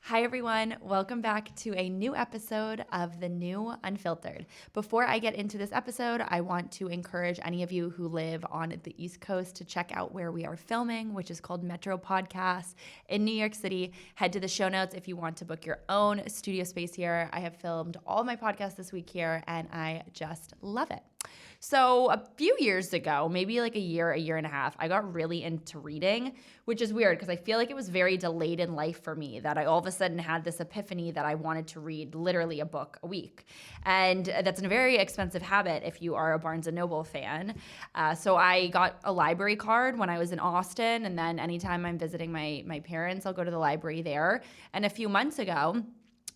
Hi, everyone. Welcome back to a new episode of The New Unfiltered. Before I get into this episode, I want to encourage any of you who live on the East Coast to check out where we are filming, which is called Metro Podcast in New York City. Head to the show notes if you want to book your own studio space here. I have filmed all my podcasts this week here, and I just love it. So a few years ago, maybe like a year and a half, I got really into reading, which is weird because I feel like it was very delayed in life for me that I all of a sudden had this epiphany that I wanted to read literally a book a week. And that's a very expensive habit if you are a Barnes & Noble fan. So I got a library card when I was in Austin, and then anytime I'm visiting my parents, I'll go to the library there. And a few months ago,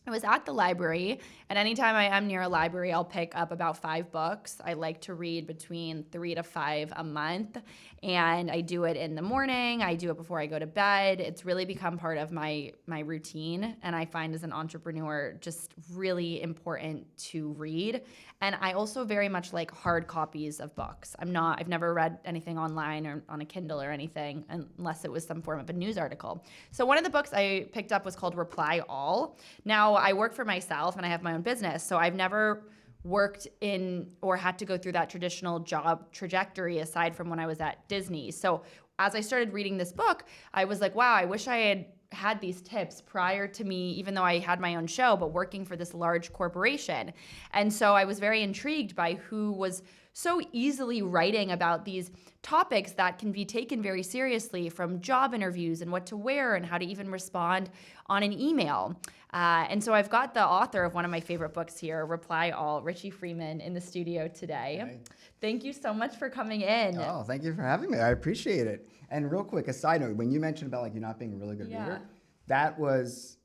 I was at the library, and anytime I am near a library, I'll pick up about 5 books. I like to read between 3 to 5 a month, and I do it in the morning. I do it before I go to bed. It's really become part of my routine, and I find as an entrepreneur just really important to read. And I also very much like hard copies of books. I've never read anything online or on a Kindle or anything unless it was some form of a news article. So one of the books I picked up was called Reply All. Now, I work for myself and I have my own business, so I've never worked in or had to go through that traditional job trajectory aside from when I was at Disney. So as I started reading this book, I was like, wow, I wish I had these tips prior to me, even though I had my own show, but working for this large corporation. And so I was very intrigued by who was so easily writing about these topics that can be taken very seriously, from job interviews and what to wear and how to even respond on an email. And so I've got the author of one of my favorite books here, Reply All, Richie Freeman, in the studio today. Hi. Thank you so much for coming in. Oh, thank you for having me. I appreciate it. And real quick, a side note, when you mentioned about like you not being a really good reader, that was,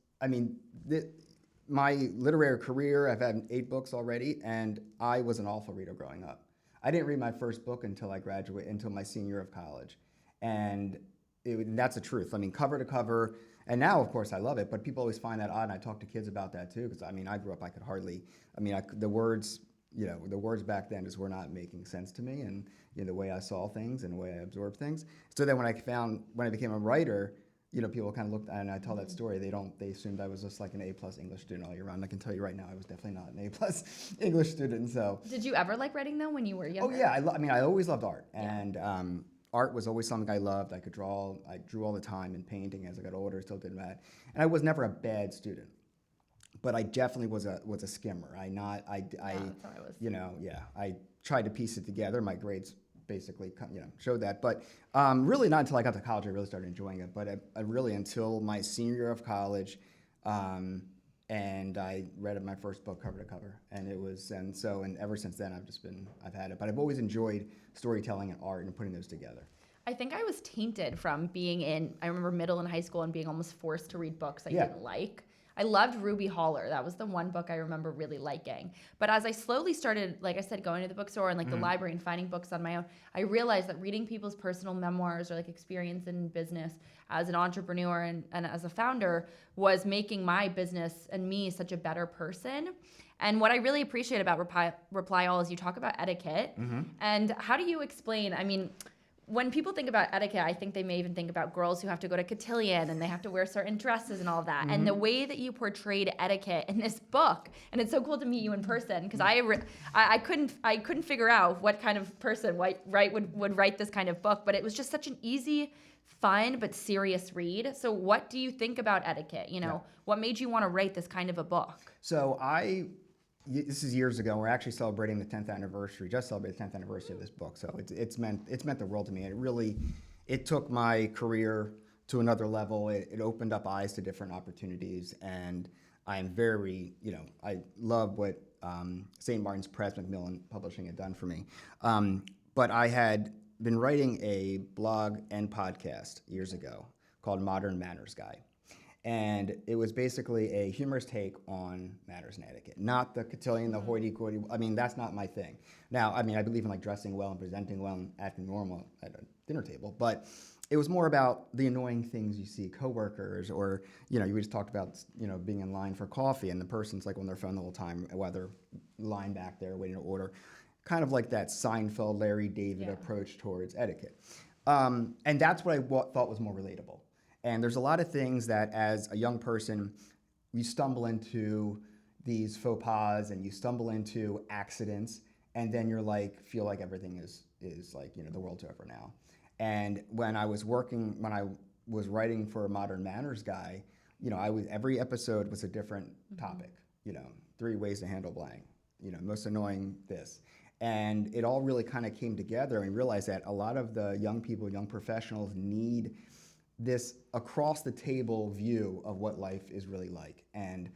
my literary career, I've had 8 books already, and I was an awful reader growing up. I didn't read my first book until I graduated, until my senior year of college. And that's the truth. I mean, cover to cover. And now, of course, I love it, but people always find that odd, and I talk to kids about that too, because I grew up, I could hardly, the words back then just were not making sense to me, and the way I saw things and the way I absorbed things. So then when I became a writer, people kind of looked, and I tell that story, they assumed I was just like an A+ English student all year round. I can tell you right now, I was definitely not an A+ English student, so. Did you ever like writing though when you were younger? Oh yeah, I always loved art, and art was always something I loved. I drew all the time, and painting as I got older, still did that. And I was never a bad student, but I definitely was a skimmer. That's how I was. I tried to piece it together. My grades basically, showed that. But really not until I got to college I really started enjoying it. But I really until my senior year of college, and I read my first book cover to cover, and ever since then I've had it. But I've always enjoyed storytelling and art and putting those together. I think I was tainted from being I remember middle and high school and being almost forced to read books I didn't like. I loved Ruby Holler. That was the one book I remember really liking. But as I slowly started, like I said, going to the bookstore and like the library and finding books on my own, I realized that reading people's personal memoirs or like experience in business as an entrepreneur and as a founder was making my business and me such a better person. And what I really appreciate about Reply All is you talk about etiquette. And how do you explain, when people think about etiquette, I think they may even think about girls who have to go to cotillion and they have to wear certain dresses and all of that. And the way that you portrayed etiquette in this book, and it's so cool to meet you in person because I couldn't figure out what kind of person would write this kind of book, but it was just such an easy, fun but serious read. So what do you think about etiquette? What made you want to write this kind of a book? So this is years ago. We're actually celebrating the 10th anniversary. Just celebrated the 10th anniversary of this book. So it's meant the world to me. And it took my career to another level. It opened up eyes to different opportunities. And I am I love what St. Martin's Press, Macmillan Publishing had done for me. But I had been writing a blog and podcast years ago called Modern Manners Guy. And it was basically a humorous take on manners and etiquette, not the cotillion, the hoity-toity. That's not my thing. Now, I believe in like dressing well and presenting well and acting normal at a dinner table, but it was more about the annoying things you see, coworkers, or you just talked about being in line for coffee and the person's like on their phone the whole time, whether line back there waiting to order, kind of like that Seinfeld, Larry David approach towards etiquette, and that's what I thought was more relatable. And there's a lot of things that as a young person you stumble into these faux pas and you stumble into accidents, and then you're like, feel like everything is like, the world's over now. And when I was writing for Modern Manners Guy, every episode was a different topic. 3 ways to handle blank. Most annoying this. And it all really kind of came together, and realized that a lot of the young people, young professionals, need this across the table view of what life is really like. And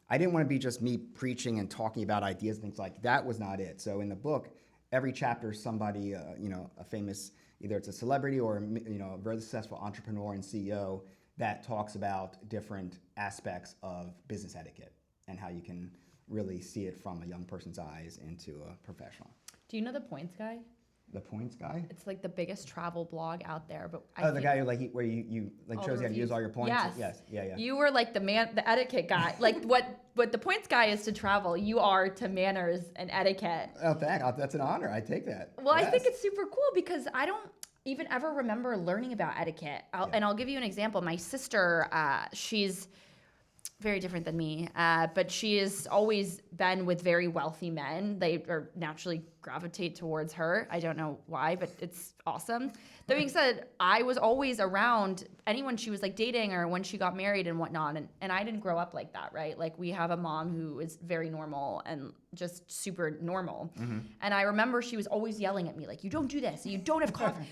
I didn't want to be just me preaching and talking about ideas and things like that. Was not it. So in the book, every chapter is somebody, a famous, either it's a celebrity or a very successful entrepreneur and CEO that talks about different aspects of business etiquette and how you can really see it from a young person's eyes into a professional. Do you know The Points Guy? The Points Guy? It's like the biggest travel blog out there. But the guy who where you shows you how to use all your points? Yes. Yeah. You were like the etiquette guy. Like what The Points Guy is to travel, you are to manners and etiquette. Oh, that's an honor. I take that. Well, yes. I think it's super cool because I don't even ever remember learning about etiquette. And I'll give you an example. My sister, she's very different than me, but she has always been with very wealthy men. They are naturally gravitate towards her. I don't know why, but it's awesome. That being said, I was always around anyone she was like dating or when she got married and whatnot, and I didn't grow up like that, right? Like we have a mom who is very normal and just super normal. Mm-hmm. And I remember she was always yelling at me like, "You don't do this. You don't have coffee."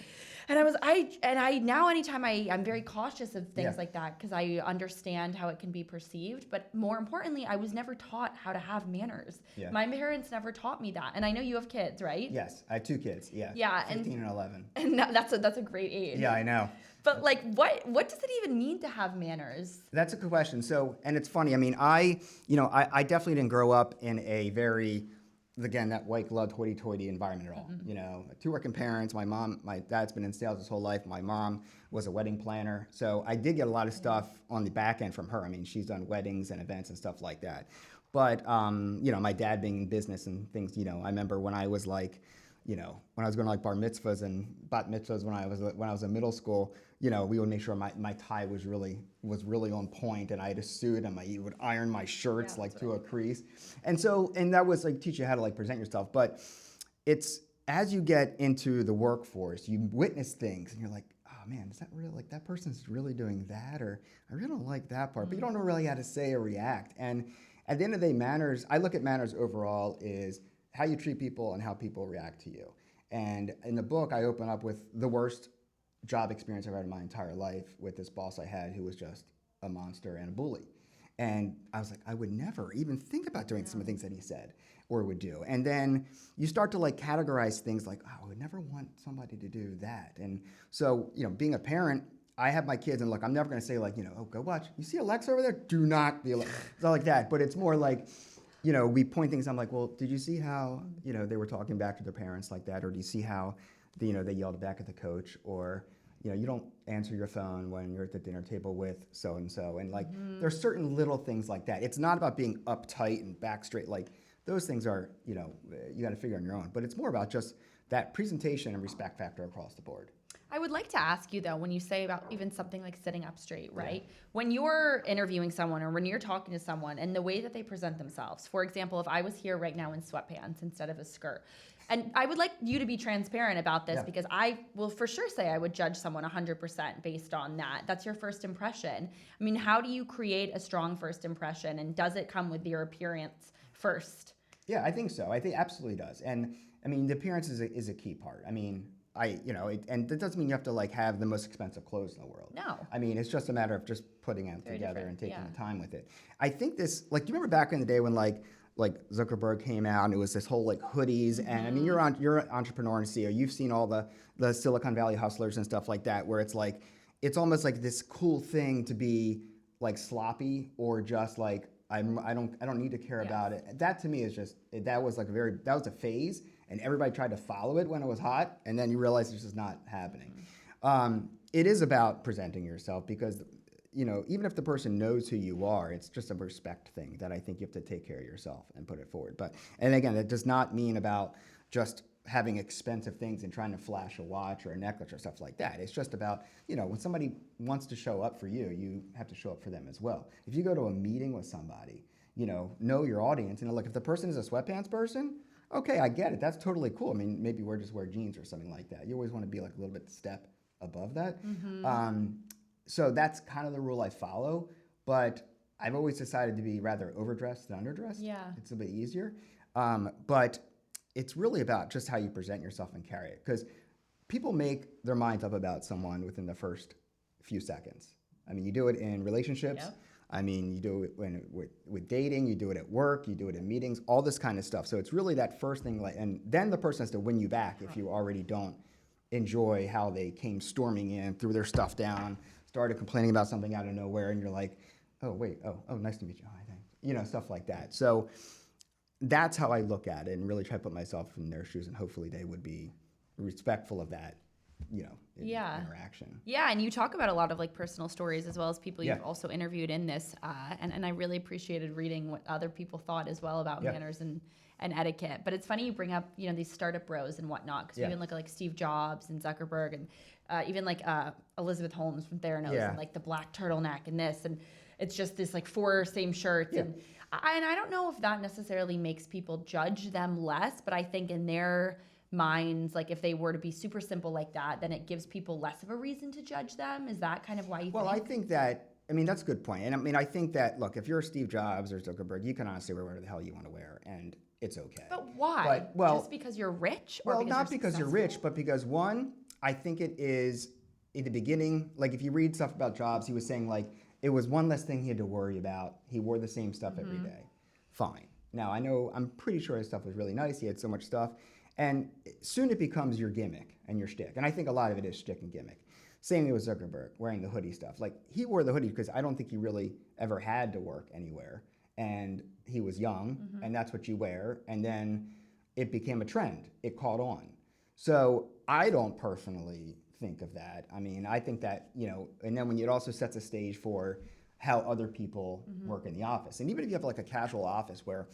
And I now anytime I'm very cautious of things like that because I understand how it can be perceived. But more importantly, I was never taught how to have manners. Yeah. My parents never taught me that. And I know you have kids, right? Yes, I have 2 kids. Yeah. Yeah, 15 and 11. And that's a great age. Yeah, I know. But like, what does it even mean to have manners? That's a good question. So, and it's funny. I mean, I definitely didn't grow up in a very, again, that white-gloved hoity-toity environment at all. Mm-hmm. 2 working parents. My dad's been in sales his whole life. My mom was a wedding planner. So I did get a lot of stuff on the back end from her. I mean, she's done weddings and events and stuff like that. But, my dad being in business and things, I remember when I was like, when I was going to like bar mitzvahs and bat mitzvahs when I was in middle school, we would make sure my tie was really on point, and I had a suit, and you would iron my shirts to a crease, and that was like teach you how to like present yourself. But it's as you get into the workforce, you witness things, and you're like, oh man, is that real? Like that person's really doing that, or I really don't like that part, but you don't know really how to say or react. And at the end of the day, manners. I look at manners overall is how you treat people and how people react to you. And in the book, I open up with the worst job experience I've had in my entire life with this boss I had who was just a monster and a bully. And I was like, I would never even think about doing some of the things that he said or would do. And then you start to like categorize things like, oh, I would never want somebody to do that. And so, being a parent, I have my kids, and look, I'm never going to say like, oh, go watch. You see Alexa over there? Do not be Alexa. It's not like that. But it's more like, we point things. I'm like, well, did you see how, they were talking back to their parents like that? Or do you see how, they yelled back at the coach? Or, you don't answer your phone when you're at the dinner table with so-and-so. And like, there's certain little things like that. It's not about being uptight and back straight. Like those things are, you got to figure on your own. But it's more about just that presentation and respect factor across the board. I would like to ask you, though, when you say about even something like sitting up straight, right? Yeah. When you're interviewing someone or when you're talking to someone and the way that they present themselves, for example, if I was here right now in sweatpants instead of a skirt, and I would like you to be transparent about this because I will for sure say I would judge someone 100% based on that. That's your first impression. I mean, how do you create a strong first impression, and does it come with your appearance first? Yeah, I think so. I think it absolutely does. And I mean, the appearance is a key part. I mean, and that doesn't mean you have to like have the most expensive clothes in the world. No. I mean, it's just a matter of just putting it together and taking the time with it. I think this, like, do you remember back in the day when like Zuckerberg came out and it was this whole like hoodies and I mean, you're an entrepreneur and CEO. You've seen all the Silicon Valley hustlers and stuff like that, where it's like, it's almost like this cool thing to be like sloppy or just like, I don't need to care about it. That to me is just, that was a phase. And everybody tried to follow it when it was hot, and then you realize it's just not happening. It is about presenting yourself because, even if the person knows who you are, it's just a respect thing that I think you have to take care of yourself and put it forward. And again, it does not mean about just having expensive things and trying to flash a watch or a necklace or stuff like that. It's just about, when somebody wants to show up for you, you have to show up for them as well. If you go to a meeting with somebody, know your audience. And look, if the person is a sweatpants person, okay, I get it. That's totally cool. I mean, maybe just wear jeans or something like that. You always want to be like a little bit step above that. So that's kind of the rule I follow. But I've always decided to be rather overdressed than underdressed. Yeah. It's a bit easier. But it's really about just how you present yourself and carry it. Because people make their minds up about someone within the first few seconds. I mean, you do it in relationships. Yep. I mean, you do it with dating, you do it at work, you do it in meetings, all this kind of stuff. So it's really that first thing, and then the person has to win you back if you already don't enjoy how they came storming in, threw their stuff down, started complaining about something out of nowhere, and you're like, oh, wait, oh, nice to meet you. Hi, thanks. Stuff like that. So that's how I look at it and really try to put myself in their shoes, and hopefully they would be respectful of that, interaction. Yeah, and you talk about a lot of like personal stories as well as people you've Yeah. also interviewed in this, and I really appreciated reading what other people thought as well about Yeah. manners and etiquette. But it's funny you bring up these startup bros and whatnot, because Yeah. you even look at like Steve Jobs and Zuckerberg and even like Elizabeth Holmes from Theranos Yeah. and like the black turtleneck and this, and it's just this like 4 same shirts. Yeah. And I don't know if that necessarily makes people judge them less, but I think in their minds, like if they were to be super simple like that, then it gives people less of a reason to judge them. Is that kind of why you Well, think? I think that, that's a good point. And I think that, look, if you're Steve Jobs or Zuckerberg, you can honestly wear whatever the hell you want to wear, and it's okay. But why? But, well, just because you're rich? Or Well, because not you're because you're successful? rich, but because one, I think it is in the beginning, like if you read stuff about Jobs, he was saying like it was one less thing he had to worry about. He wore the same stuff every day. Fine. Now, I'm pretty sure his stuff was really nice. He had so much stuff. And soon it becomes your gimmick and your shtick. And I think a lot of it is shtick and gimmick. Same thing with Zuckerberg, wearing the hoodie stuff. Like, he wore the hoodie because I don't think he really ever had to work anywhere. And he was young, and that's what you wear. And then it became a trend. It caught on. So I don't personally think of that. I think that, and then when it also sets a stage for how other people work in the office. And even if you have like a casual office where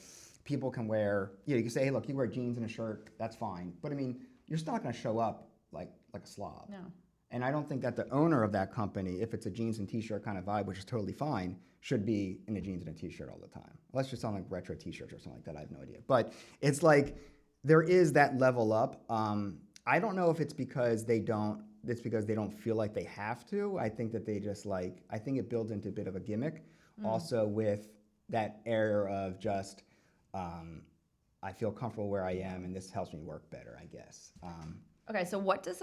people can wear, you can say, hey, look, you wear jeans and a shirt, that's fine. But you're still not going to show up like a slob. No. And I don't think that the owner of that company, if it's a jeans and t-shirt kind of vibe, which is totally fine, should be in a jeans and a t-shirt all the time. Unless you're selling like retro t-shirts or something like that, I have no idea. But it's like, there is that level up. I don't know if it's because they don't feel like they have to. I think that they just I think it builds into a bit of a gimmick. Also with that air of just, I feel comfortable where I am and this helps me work better, I guess. Okay, so what does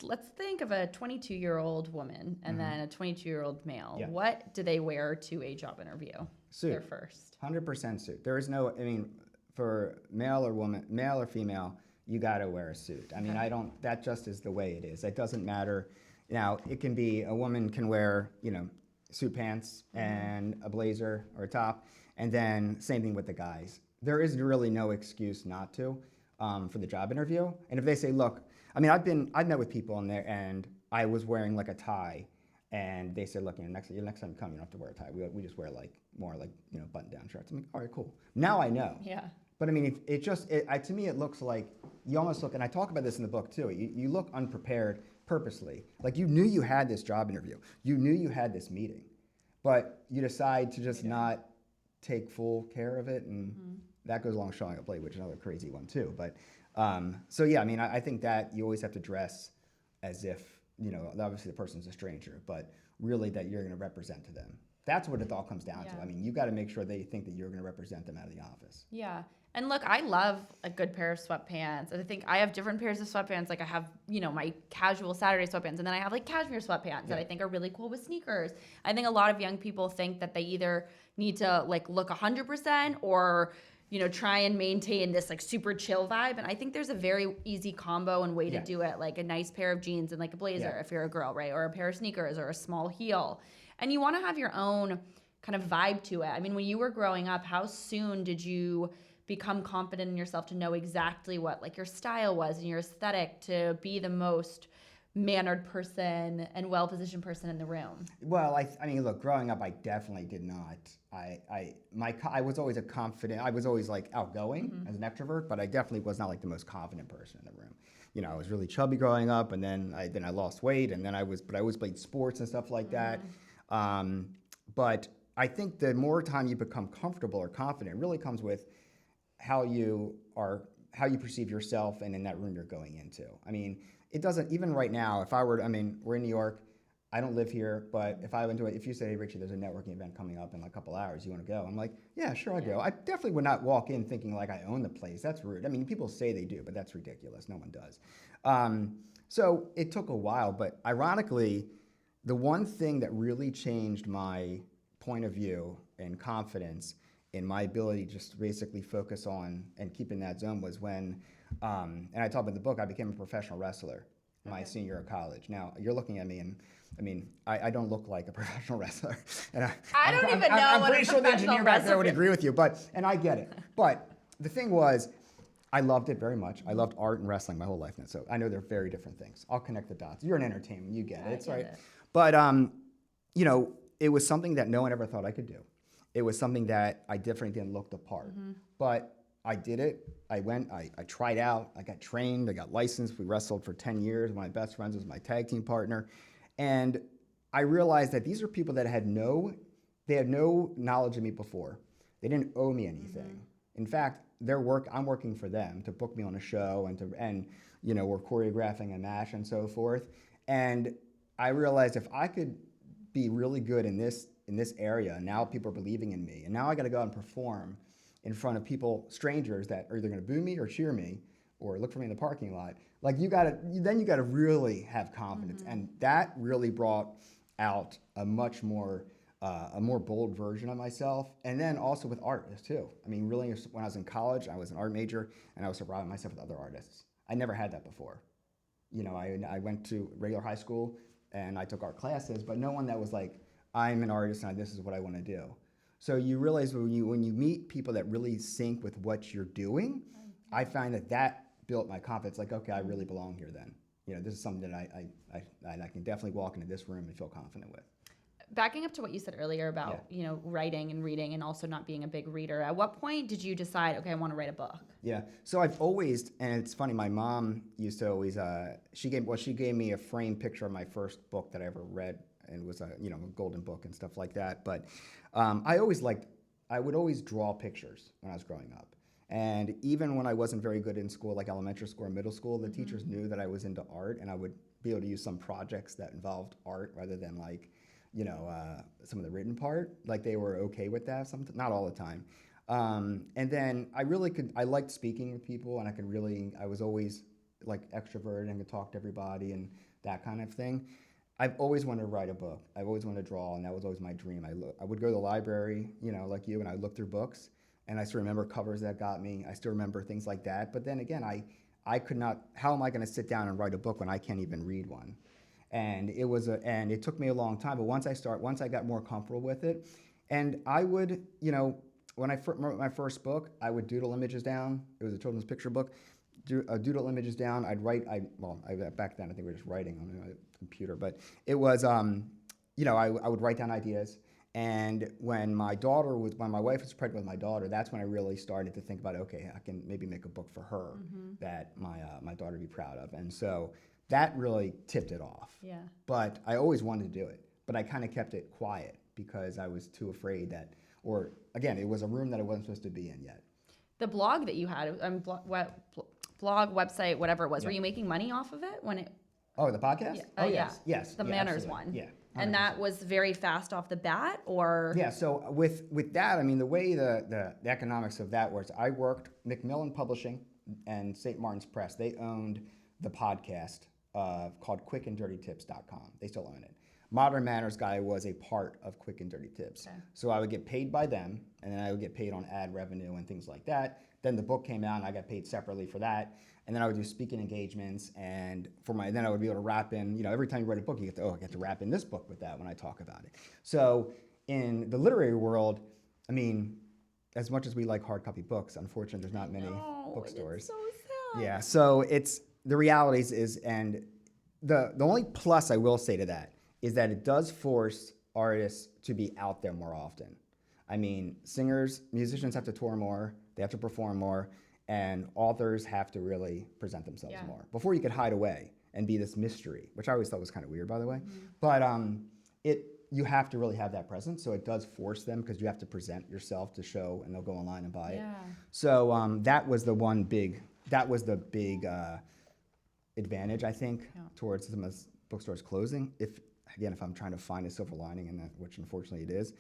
let's think of a 22-year-old woman and then a 22-year-old male. Yeah. What do they wear to a job interview? Suit. Their first. 100% suit. There is no, for male or female, you got to wear a suit. That just is the way it is. It doesn't matter. Now, it can be, a woman can wear, suit pants and a blazer or a top, and then same thing with the guys. There is really no excuse not to for the job interview. And if they say, look, I've met with people in there and I was wearing like a tie, and they said, look, next time you come, you don't have to wear a tie. We just wear more button-down shirts. I'm like, all right, cool. Now I know. Yeah. But to me, it looks like you almost look, and I talk about this in the book too. You look unprepared purposely. Like you knew you had this job interview, you knew you had this meeting, but you decide to just not take full care of it, and that goes along showing up late, which is another crazy one too. But I think that you always have to dress as if obviously the person's a stranger, but really that you're going to represent to them. That's what it all comes down to. You got to make sure they think that you're going to represent them out of the office. Yeah. And look, I love a good pair of sweatpants. I think I have different pairs of sweatpants. Like I have, my casual Saturday sweatpants, and then I have like cashmere sweatpants that I think are really cool with sneakers. I think a lot of young people think that they either need to like look 100% or, try and maintain this like super chill vibe. And I think there's a very easy combo and way to do it. Like a nice pair of jeans and like a blazer if you're a girl, right? Or a pair of sneakers or a small heel. And you want to have your own kind of vibe to it. When you were growing up, how soon did you become confident in yourself to know exactly what like your style was and your aesthetic to be the most mannered person and well-positioned person in the room. Well, I mean, look, growing up, I definitely did not. I was always I was always like outgoing as an extrovert, but I definitely was not like the most confident person in the room. You know, I was really chubby growing up, and then I lost weight, and then but I always played sports and stuff like that. But I think the more time you become comfortable or confident, it really comes with how you perceive yourself and in that room you're going into. I mean, it doesn't, even right now, if I were, I mean, we're in New York, I don't live here, but if I went to if you say, hey, Richie, there's a networking event coming up in like a couple hours, you want to go? I'm like, yeah, sure, I'll go. I definitely would not walk in thinking like I own the place. That's rude. I mean, people say they do, but that's ridiculous. No one does. So it took a while, but ironically, the one thing that really changed my point of view and confidence in my ability to just basically focus on and keep in that zone was when, and I talk about the book, I became a professional wrestler my senior year of college. Now, you're looking at me and, I mean, I don't look like a professional wrestler. And I don't even know I'm what pretty a sure the professional engineer back there would wrestler agree with you, and I get it. But the thing was, I loved it very much. I loved art and wrestling my whole life now, so I know they're very different things. I'll connect the dots. You're in entertainment, you get it, it's right. But, you know, it was something that no one ever thought I could do. It was something that I definitely didn't look the part. But I did it. I went, I tried out, I got trained, I got licensed. We wrestled for 10 years. One of my best friends was my tag team partner. And I realized that these are people that had no knowledge of me before. They didn't owe me anything. In fact, I'm working for them to book me on a show and you know, we're choreographing a match and so forth. And I realized if I could be really good in this area, now people are believing in me, and now I got to go out and perform in front of people, strangers that are either going to boo me or cheer me or look for me in the parking lot. Like you gotta really have confidence, and that really brought out a much more a more bold version of myself. And then also with art too. I mean, really, when I was in college, I was an art major, and I was surrounding myself with other artists. I never had that before. You know, I went to regular high school and I took art classes, but no one that was like, I'm an artist and this is what I want to do. So you realize when you meet people that really sync with what you're doing, I find that built my confidence. Like, okay, I really belong here then. You know, this is something that I can definitely walk into this room and feel confident with. Backing up to what you said earlier about, you know, writing and reading and also not being a big reader, at what point did you decide, okay, I want to write a book? Yeah, so I've always, and it's funny, my mom used to always, she gave me a framed picture of my first book that I ever read, and it was a golden book and stuff like that. But I would always draw pictures when I was growing up. And even when I wasn't very good in school, like elementary school or middle school, the teachers knew that I was into art, and I would be able to use some projects that involved art rather than like, some of the written part. Like they were okay with that, not all the time. And then I liked speaking with people, and I was always like extroverted and could talk to everybody and that kind of thing. I've always wanted to write a book. I've always wanted to draw, and that was always my dream. I would go to the library, like you, and I would look through books, and I still remember covers that got me. I still remember things like that. But then again, I could not, how am I going to sit down and write a book when I can't even read one? And it took me a long time, but once I got more comfortable with it, and I would, when I wrote my first book, I would doodle images down. It was a children's picture book. Doodle images down. Back then I think we were just writing on a computer, but it was, I would write down ideas. And when my wife was pregnant with my daughter, that's when I really started to think about, okay, I can maybe make a book for her that my daughter would be proud of. And so that really tipped it off. Yeah. But I always wanted to do it, but I kind of kept it quiet because I was too afraid or again, it was a room that I wasn't supposed to be in yet. The blog that you had, blog, website, whatever it was, were you making money off of it when it? Oh, the podcast? Yes. The Manners one. Yeah. 100%. And that was very fast off the bat, or? Yeah, so with that, I mean, the way the economics of that works, I worked Macmillan Publishing and St. Martin's Press. They owned the podcast called quickanddirtytips.com. They still own it. Modern Manners Guy was a part of Quick and Dirty Tips. Okay. So I would get paid by them, and then I would get paid on ad revenue and things like that. Then the book came out, and I got paid separately for that. And then I would do speaking engagements, and then I would be able to wrap in, every time you write a book, you get I get to wrap in this book with that when I talk about it. So in the literary world, I mean, as much as we like hard copy books, unfortunately, there's not many bookstores. It's so sad. Yeah, so the realities is, and the only plus I will say to that is that it does force artists to be out there more often. I mean, singers, musicians have to tour more, they have to perform more, and authors have to really present themselves more. Before you could hide away and be this mystery, which I always thought was kind of weird, by the way. But you have to really have that presence, so it does force them because you have to present yourself to show, and they'll go online and buy it. So that was the big advantage, I think, towards some of the bookstores closing. If I'm trying to find a silver lining in that, which unfortunately it is.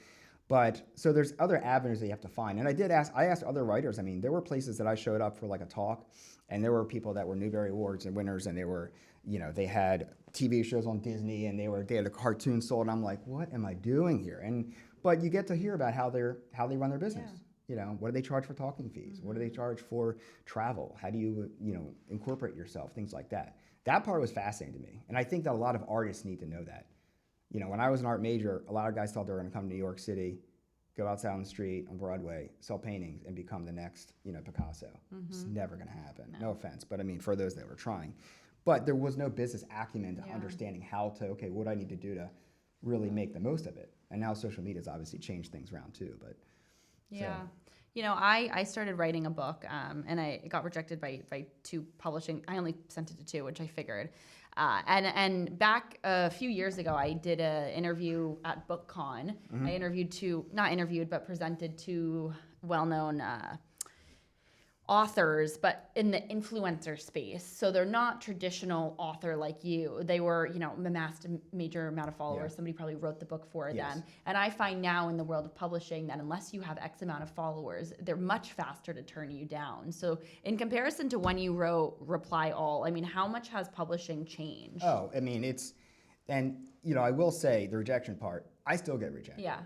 But so there's other avenues that you have to find. And I asked other writers. I mean, there were places that I showed up for like a talk, and there were people that were Newbery Awards and winners, and they were, they had TV shows on Disney, and they had a cartoon sold. And I'm like, what am I doing here? But you get to hear about how they run their business. What do they charge for talking fees? What do they charge for travel? How do you, incorporate yourself? Things like that. That part was fascinating to me. And I think that a lot of artists need to know that. When I was an art major, a lot of guys thought they were going to come to New York City, go outside on the street on Broadway, sell paintings, and become the next, Picasso. It's never going to happen. No offense, but I mean, for those that were trying. But there was no business acumen to understanding how to, what do I need to do to really make the most of it? And now social media has obviously changed things around too. But yeah. I started writing a book, and it got rejected by two publishing. I only sent it to two, which I figured. And back a few years ago, I did an interview at BookCon. I presented two well-known authors, but in the influencer space. So they're not traditional author like you. They were, amassed a major amount of followers. Somebody probably wrote the book for them. And I find now in the world of publishing that unless you have X amount of followers, they're much faster to turn you down. So in comparison to when you wrote Reply All, I mean, how much has publishing changed? Oh, I mean, I will say the rejection part, I still get rejected. Yeah.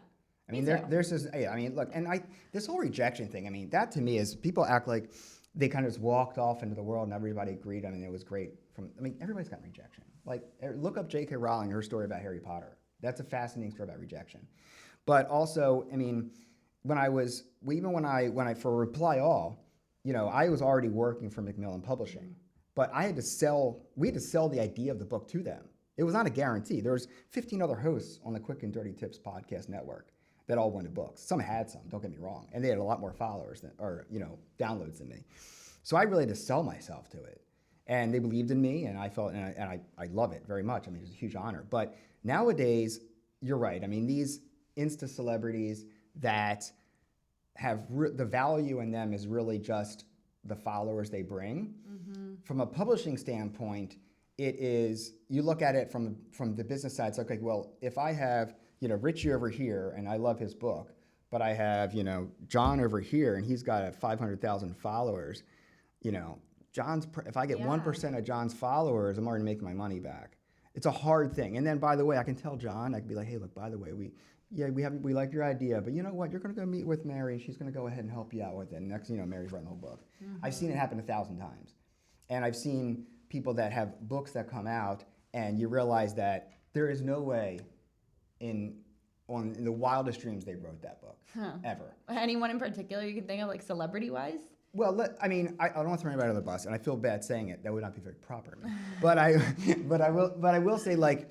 I mean, there's this, look, and this whole rejection thing, I mean, that to me is people act like they kind of just walked off into the world and everybody agreed. I mean, it was great. Everybody's got rejection. Like, look up J.K. Rowling, her story about Harry Potter. That's a fascinating story about rejection. But also, I mean, when I for Reply All, I was already working for Macmillan Publishing, but we had to sell the idea of the book to them. It was not a guarantee. There was 15 other hosts on the Quick and Dirty Tips podcast network that all wanted books. Some had some, don't get me wrong. And they had a lot more followers downloads than me. So I really had to sell myself to it. And they believed in me, and I felt, and I love it very much. I mean, it's a huge honor. But nowadays, you're right. I mean, these Insta celebrities that have the value in them is really just the followers they bring. From a publishing standpoint, it is, you look at it from the business side, it's okay, well, if I have, Richie over here, and I love his book, but I have, John over here, and he's got 500,000 followers, if I get 1% of John's followers, I'm already making my money back. It's a hard thing. And then, by the way, I can tell John, I can be like, hey, look, by the way, we like your idea, but you know what? You're going to go meet with Mary, and she's going to go ahead and help you out with it. And next, Mary's writing the whole book. I've seen it happen 1,000 times. And I've seen people that have books that come out, and you realize that there is no way in the wildest dreams they wrote that book, ever. Anyone in particular you can think of, like celebrity-wise? Well, I don't want to throw anybody under the bus, and I feel bad saying it. That would not be very proper of me. But I will say, like,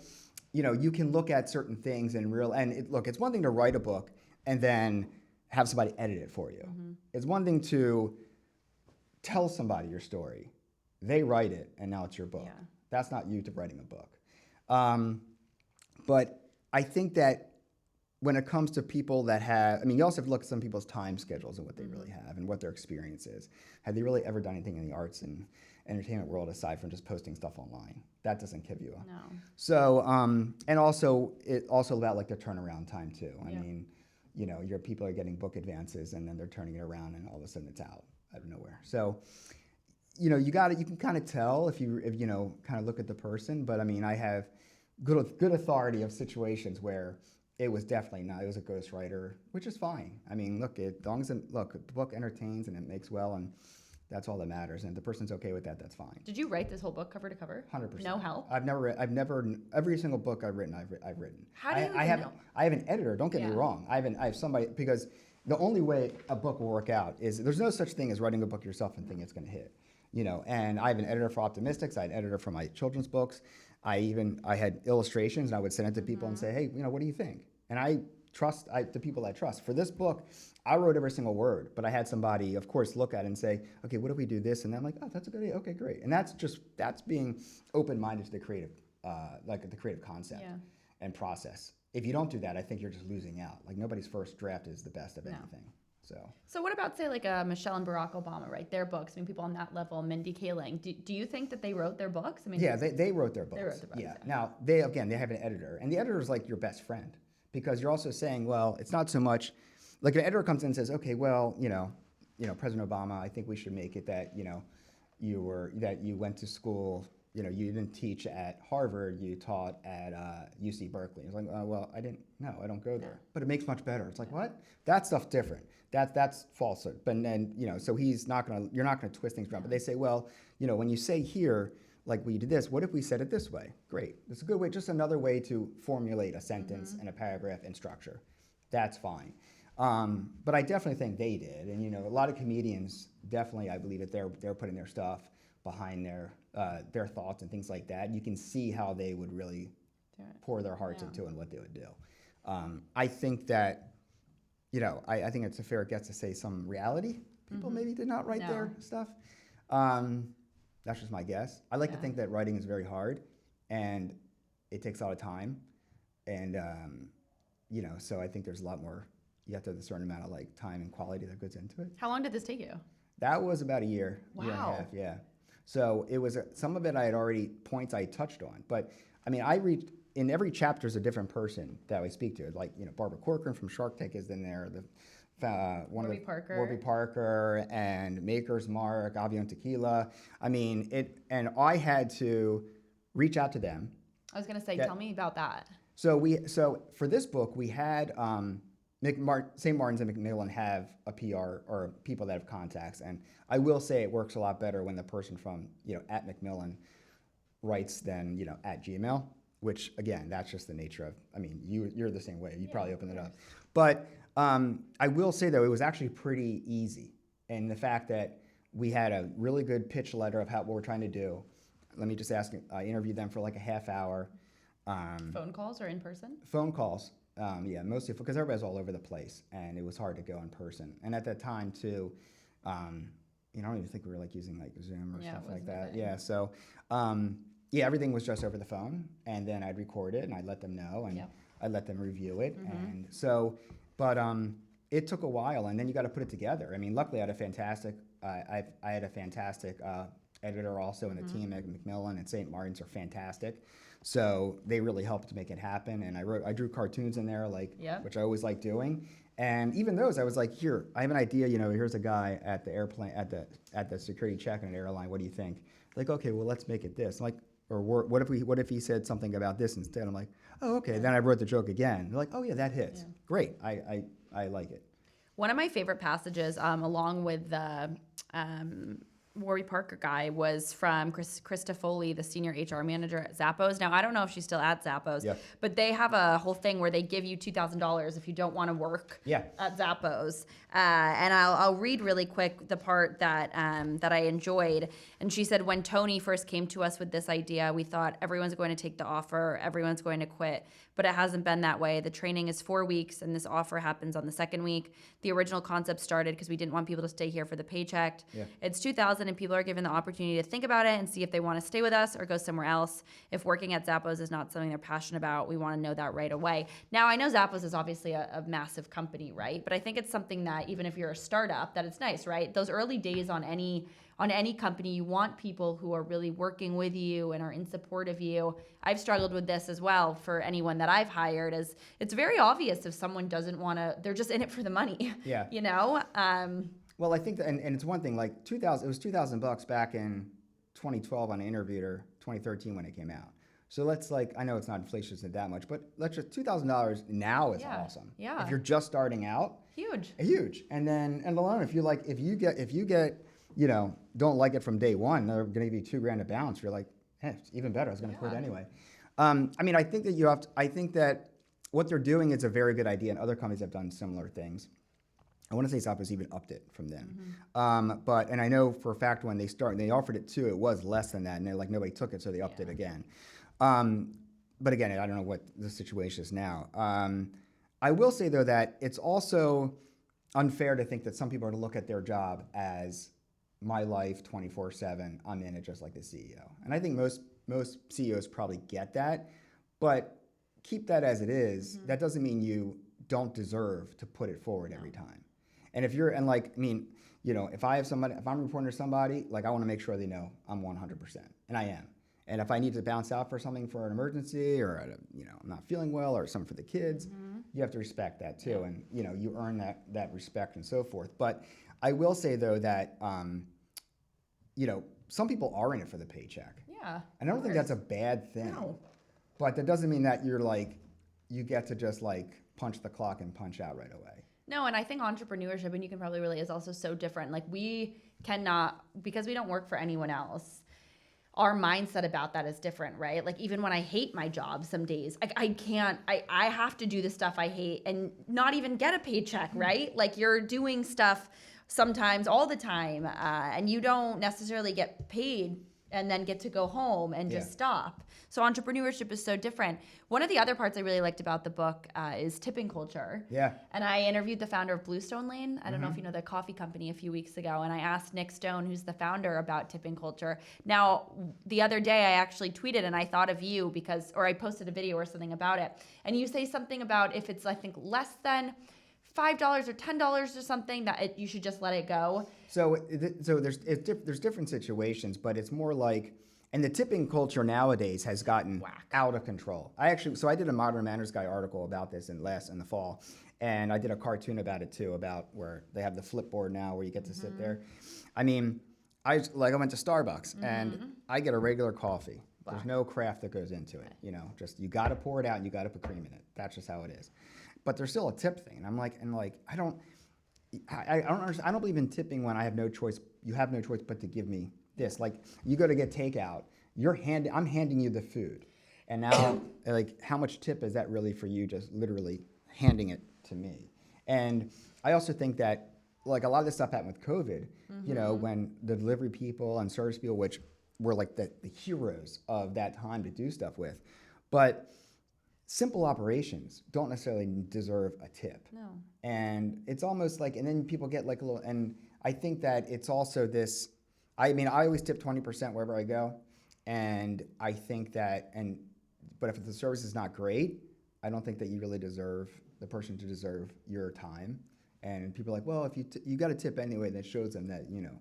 you can look at certain things it's one thing to write a book and then have somebody edit it for you. It's one thing to tell somebody your story. They write it, and now it's your book. That's not you to writing a book. But I think that when it comes to people that you also have to look at some people's time schedules and what they really have and what their experience is. Have they really ever done anything in the arts and entertainment world aside from just posting stuff online? That doesn't give you No. So, and also, it's also about like their turnaround time too. I mean, your people are getting book advances and then they're turning it around and all of a sudden it's out of nowhere. So, you can kind of tell if you kind of look at the person, but I mean, I have good authority of situations where it was definitely not. It was a ghostwriter, which is fine. I mean, as long as the book entertains and it makes well, and that's all that matters. And if the person's okay with that, that's fine. Did you write this whole book cover to cover? 100%. No help? I've never. Every single book I've written. How do you I have know? I have an editor. Don't get me wrong. I have somebody, because the only way a book will work out is there's no such thing as writing a book yourself and thinking it's going to hit. And I have an editor for Optimistics. I had an editor for my children's books. I had illustrations, and I would send it to people and say, hey, what do you think? And I trust the people I trust. For this book, I wrote every single word, but I had somebody, of course, look at it and say, okay, what if we do this? And I'm like, oh, that's a good idea. Okay, great. And that's being open-minded to the creative, the creative concept and process. If you don't do that, I think you're just losing out. Like, nobody's first draft is the best of anything. So what about, say, like Michelle and Barack Obama, right? Their books. I mean, people on that level, Mindy Kaling. Do you think that they wrote their books? I mean, yeah, they wrote their books. They wrote their books. Yeah. Now they have an editor, and the editor is like your best friend, because you're also saying, well, it's not so much like an editor comes in and says, okay, well, President Obama, I think we should make it that you went to school. You didn't teach at Harvard, you taught at UC Berkeley. It's like, well, I don't go there. But it makes much better. It's like, what? That stuff's different. That's falsehood. But then, so you're not gonna twist things around. But they say, well, when you say here, like we did this, what if we said it this way? Great. It's a good way, just another way to formulate a sentence and a paragraph and structure. That's fine. But I definitely think they did. And, a lot of comedians definitely, I believe that they're putting their stuff behind their thoughts and things like that. You can see how they would really pour their hearts into it and what they would do. I think that, I think it's a fair guess to say some reality people maybe did not write their stuff. That's just my guess. I like to think that writing is very hard, and it takes a lot of time. And, so I think there's a lot more, you have to have a certain amount of time and quality that goes into it. How long did this take you? That was about a year, year and a half, yeah. So it was some of it I had already points I touched on, but I mean, in every chapter is a different person that I speak to. Like, Barbara Corcoran from Shark Tank is in there. Warby Parker and Maker's Mark, Avion Tequila. I mean, and I had to reach out to them. I was gonna say, tell me about that. So for this book, we had St. Martin's and Macmillan have a PR or people that have contacts, and I will say it works a lot better when the person from at Macmillan writes than at Gmail, which again, that's just the nature of. I mean, you're the same way. You probably open it up, but I will say though it was actually pretty easy, and the fact that we had a really good pitch letter of what we're trying to do. Let me just ask. I interviewed them for like a half hour. Phone calls or in person? Phone calls. Yeah, mostly because everybody's all over the place, and it was hard to go in person. And at that time too, I don't even think we were using Zoom or stuff like that. Yeah, so everything was just over the phone, and then I'd record it and I'd let them know, and I'd let them review it, and so, but it took a while, and then you got to put it together. I mean, luckily I had a fantastic, I had a fantastic editor also, and the team at Macmillan and St. Martin's are fantastic. So they really helped make it happen, and I drew cartoons in there, which I always like doing. And even those, I was like, here, I have an idea. Here's a guy at the airplane at the security check in an airline. What do you think? Like, okay, well, let's make it this. I'm like, or what if he said something about this instead? I'm like, oh, okay. Yeah. Then I wrote the joke again. They're like, oh yeah, that hits. Yeah. Great. I like it. One of my favorite passages, along with the Warby Parker guy, was from Krista Foley, the senior HR manager at Zappos. Now, I don't know if she's still at Zappos, but they have a whole thing where they give you $2,000 if you don't want to work at Zappos. And I'll read really quick the part that I enjoyed. And she said, when Tony first came to us with this idea, we thought everyone's going to take the offer, everyone's going to quit. But it hasn't been that way. The training is 4 weeks, and this offer happens on the second week. The original concept started because we didn't want people to stay here for the paycheck. Yeah. It's $2,000, and people are given the opportunity to think about it and see if they want to stay with us or go somewhere else. If working at Zappos is not something they're passionate about, we want to know that right away. Now, I know Zappos is obviously a massive company, right? But I think it's something that even if you're a startup, that it's nice, right? Those early days on any company, you want people who are really working with you and are in support of you. I've struggled with this as well for anyone that I've hired, as it's very obvious if someone doesn't want to, they're just in it for the money. Yeah. Well, I think that, and it's one thing, it was $2,000 back in 2012 on Interviewter, 2013 when it came out. So let's I know it's not inflation, isn't that much, but let's just $2,000 now is awesome. Yeah. If you're just starting out. Huge. And alone, if you get, don't like it from day one, they're going to give you $2,000 a bounce. You're like, it's even better. I was going to quit anyway. I mean, I think that what they're doing is a very good idea, and other companies have done similar things. I want to say Zappos even upped it from then. And I know for a fact when they offered it too, it was less than that, and nobody took it, so they upped it again. But again, I don't know what the situation is now. I will say though that it's also unfair to think that some people are to look at their job as my life 24/7. I'm in it just like the CEO. And I think most CEOs probably get that, but keep that as it is. That doesn't mean you don't deserve to put it forward every time. And if you're, and like, I mean, you know, if I'm reporting to somebody, like I want to make sure they know I'm 100%, and I am. And if I need to bounce out for something for an emergency, or you know, I'm not feeling well, or something for the kids, you have to respect that too, and you know, you earn that respect and so forth. But I will say though that you know, some people are in it for the paycheck. Yeah. And I don't think that's a bad thing. No. But that doesn't mean that you're like, you get to just like punch the clock and punch out right away. No, and I think entrepreneurship, and you can probably relate, is also so different. Like we cannot, because we don't work for anyone else, our mindset about that is different, right? Like even when I hate my job some days, I have to do the stuff I hate and not even get a paycheck, right? Like you're doing stuff sometimes all the time, and you don't necessarily get paid and then get to go home and just stop. So entrepreneurship is so different. One of the other parts I really liked about the book is tipping culture. Yeah. And I interviewed the founder of Bluestone Lane. I don't know if you know the coffee company a few weeks ago. And I asked Nick Stone, who's the founder, about tipping culture. Now, the other day I actually tweeted and I thought of you or I posted a video or something about it. And you say something about if it's, I think, less than $5 or $10 or something, that you should just let it go. So there's different situations, but it's more like, and the tipping culture nowadays has gotten out of control. I did a Modern Manners Guy article about this in the fall, and I did a cartoon about it too, about where they have the flipboard now where you get to sit there. I mean, I went to Starbucks and I get a regular coffee. There's no craft that goes into it, you know. Just you got to pour it out and you got to put cream in it. That's just how it is. But there's still a tip thing, and I'm like, I don't understand. I don't believe in tipping when I have no choice. You have no choice but to give me this. Like you go to get takeout, I'm handing you the food, and now like how much tip is that really for you? Just literally handing it to me. And I also think that like a lot of this stuff happened with COVID. You know, when the delivery people and service people, which were like the heroes of that time to do stuff with, but simple operations don't necessarily deserve a tip. No. And it's almost like, and then people get like a little, and I think that it's also this, I mean, I always tip 20% wherever I go. And I think that, but if the service is not great, I don't think that you really deserve the person to deserve your time. And people are like, well, if you got a tip anyway, that shows them that, you know,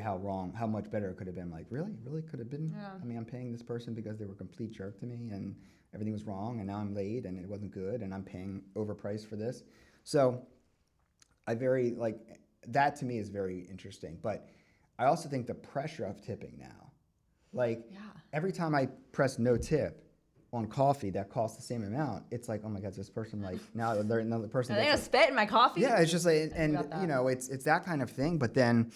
how much better it could have been. Like, really could have been? Yeah. I mean, I'm paying this person because they were a complete jerk to me and everything was wrong, and now I'm late and it wasn't good and I'm paying overpriced for this. So that to me is very interesting. But I also think the pressure of tipping now, like every time I press no tip on coffee that costs the same amount, it's like, oh my God, this person like, now they're another person. Are they gonna spit in my coffee? Yeah, it's just like, and you know, it's that kind of thing. But then,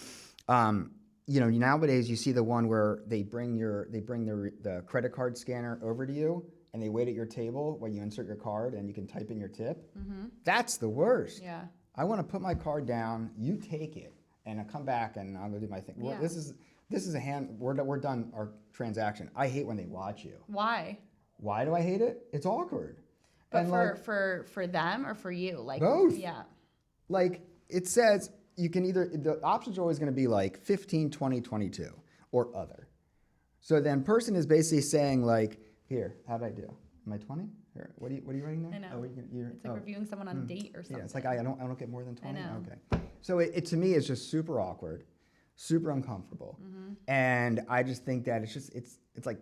you know, nowadays you see the one where they bring the credit card scanner over to you, and they wait at your table where you insert your card and you can type in your tip. That's the worst. Yeah. I want to put my card down, you take it, and I come back and I'll go do my thing. Yeah. Well, this is we're done our transaction. I hate when they watch you. Why? Why do I hate it? It's awkward. But for them or for you? Like both. Yeah. Like it says you can the options are always going to be like 15, 20, 22 or other. So then person is basically saying like, here, how'd I do? Am I 20? Here, what are you writing there? I know. Oh, it's like reviewing someone on a date or something. Yeah, it's like I don't get more than 20. I know. Okay. So it to me is just super awkward, super uncomfortable, and I just think that it's like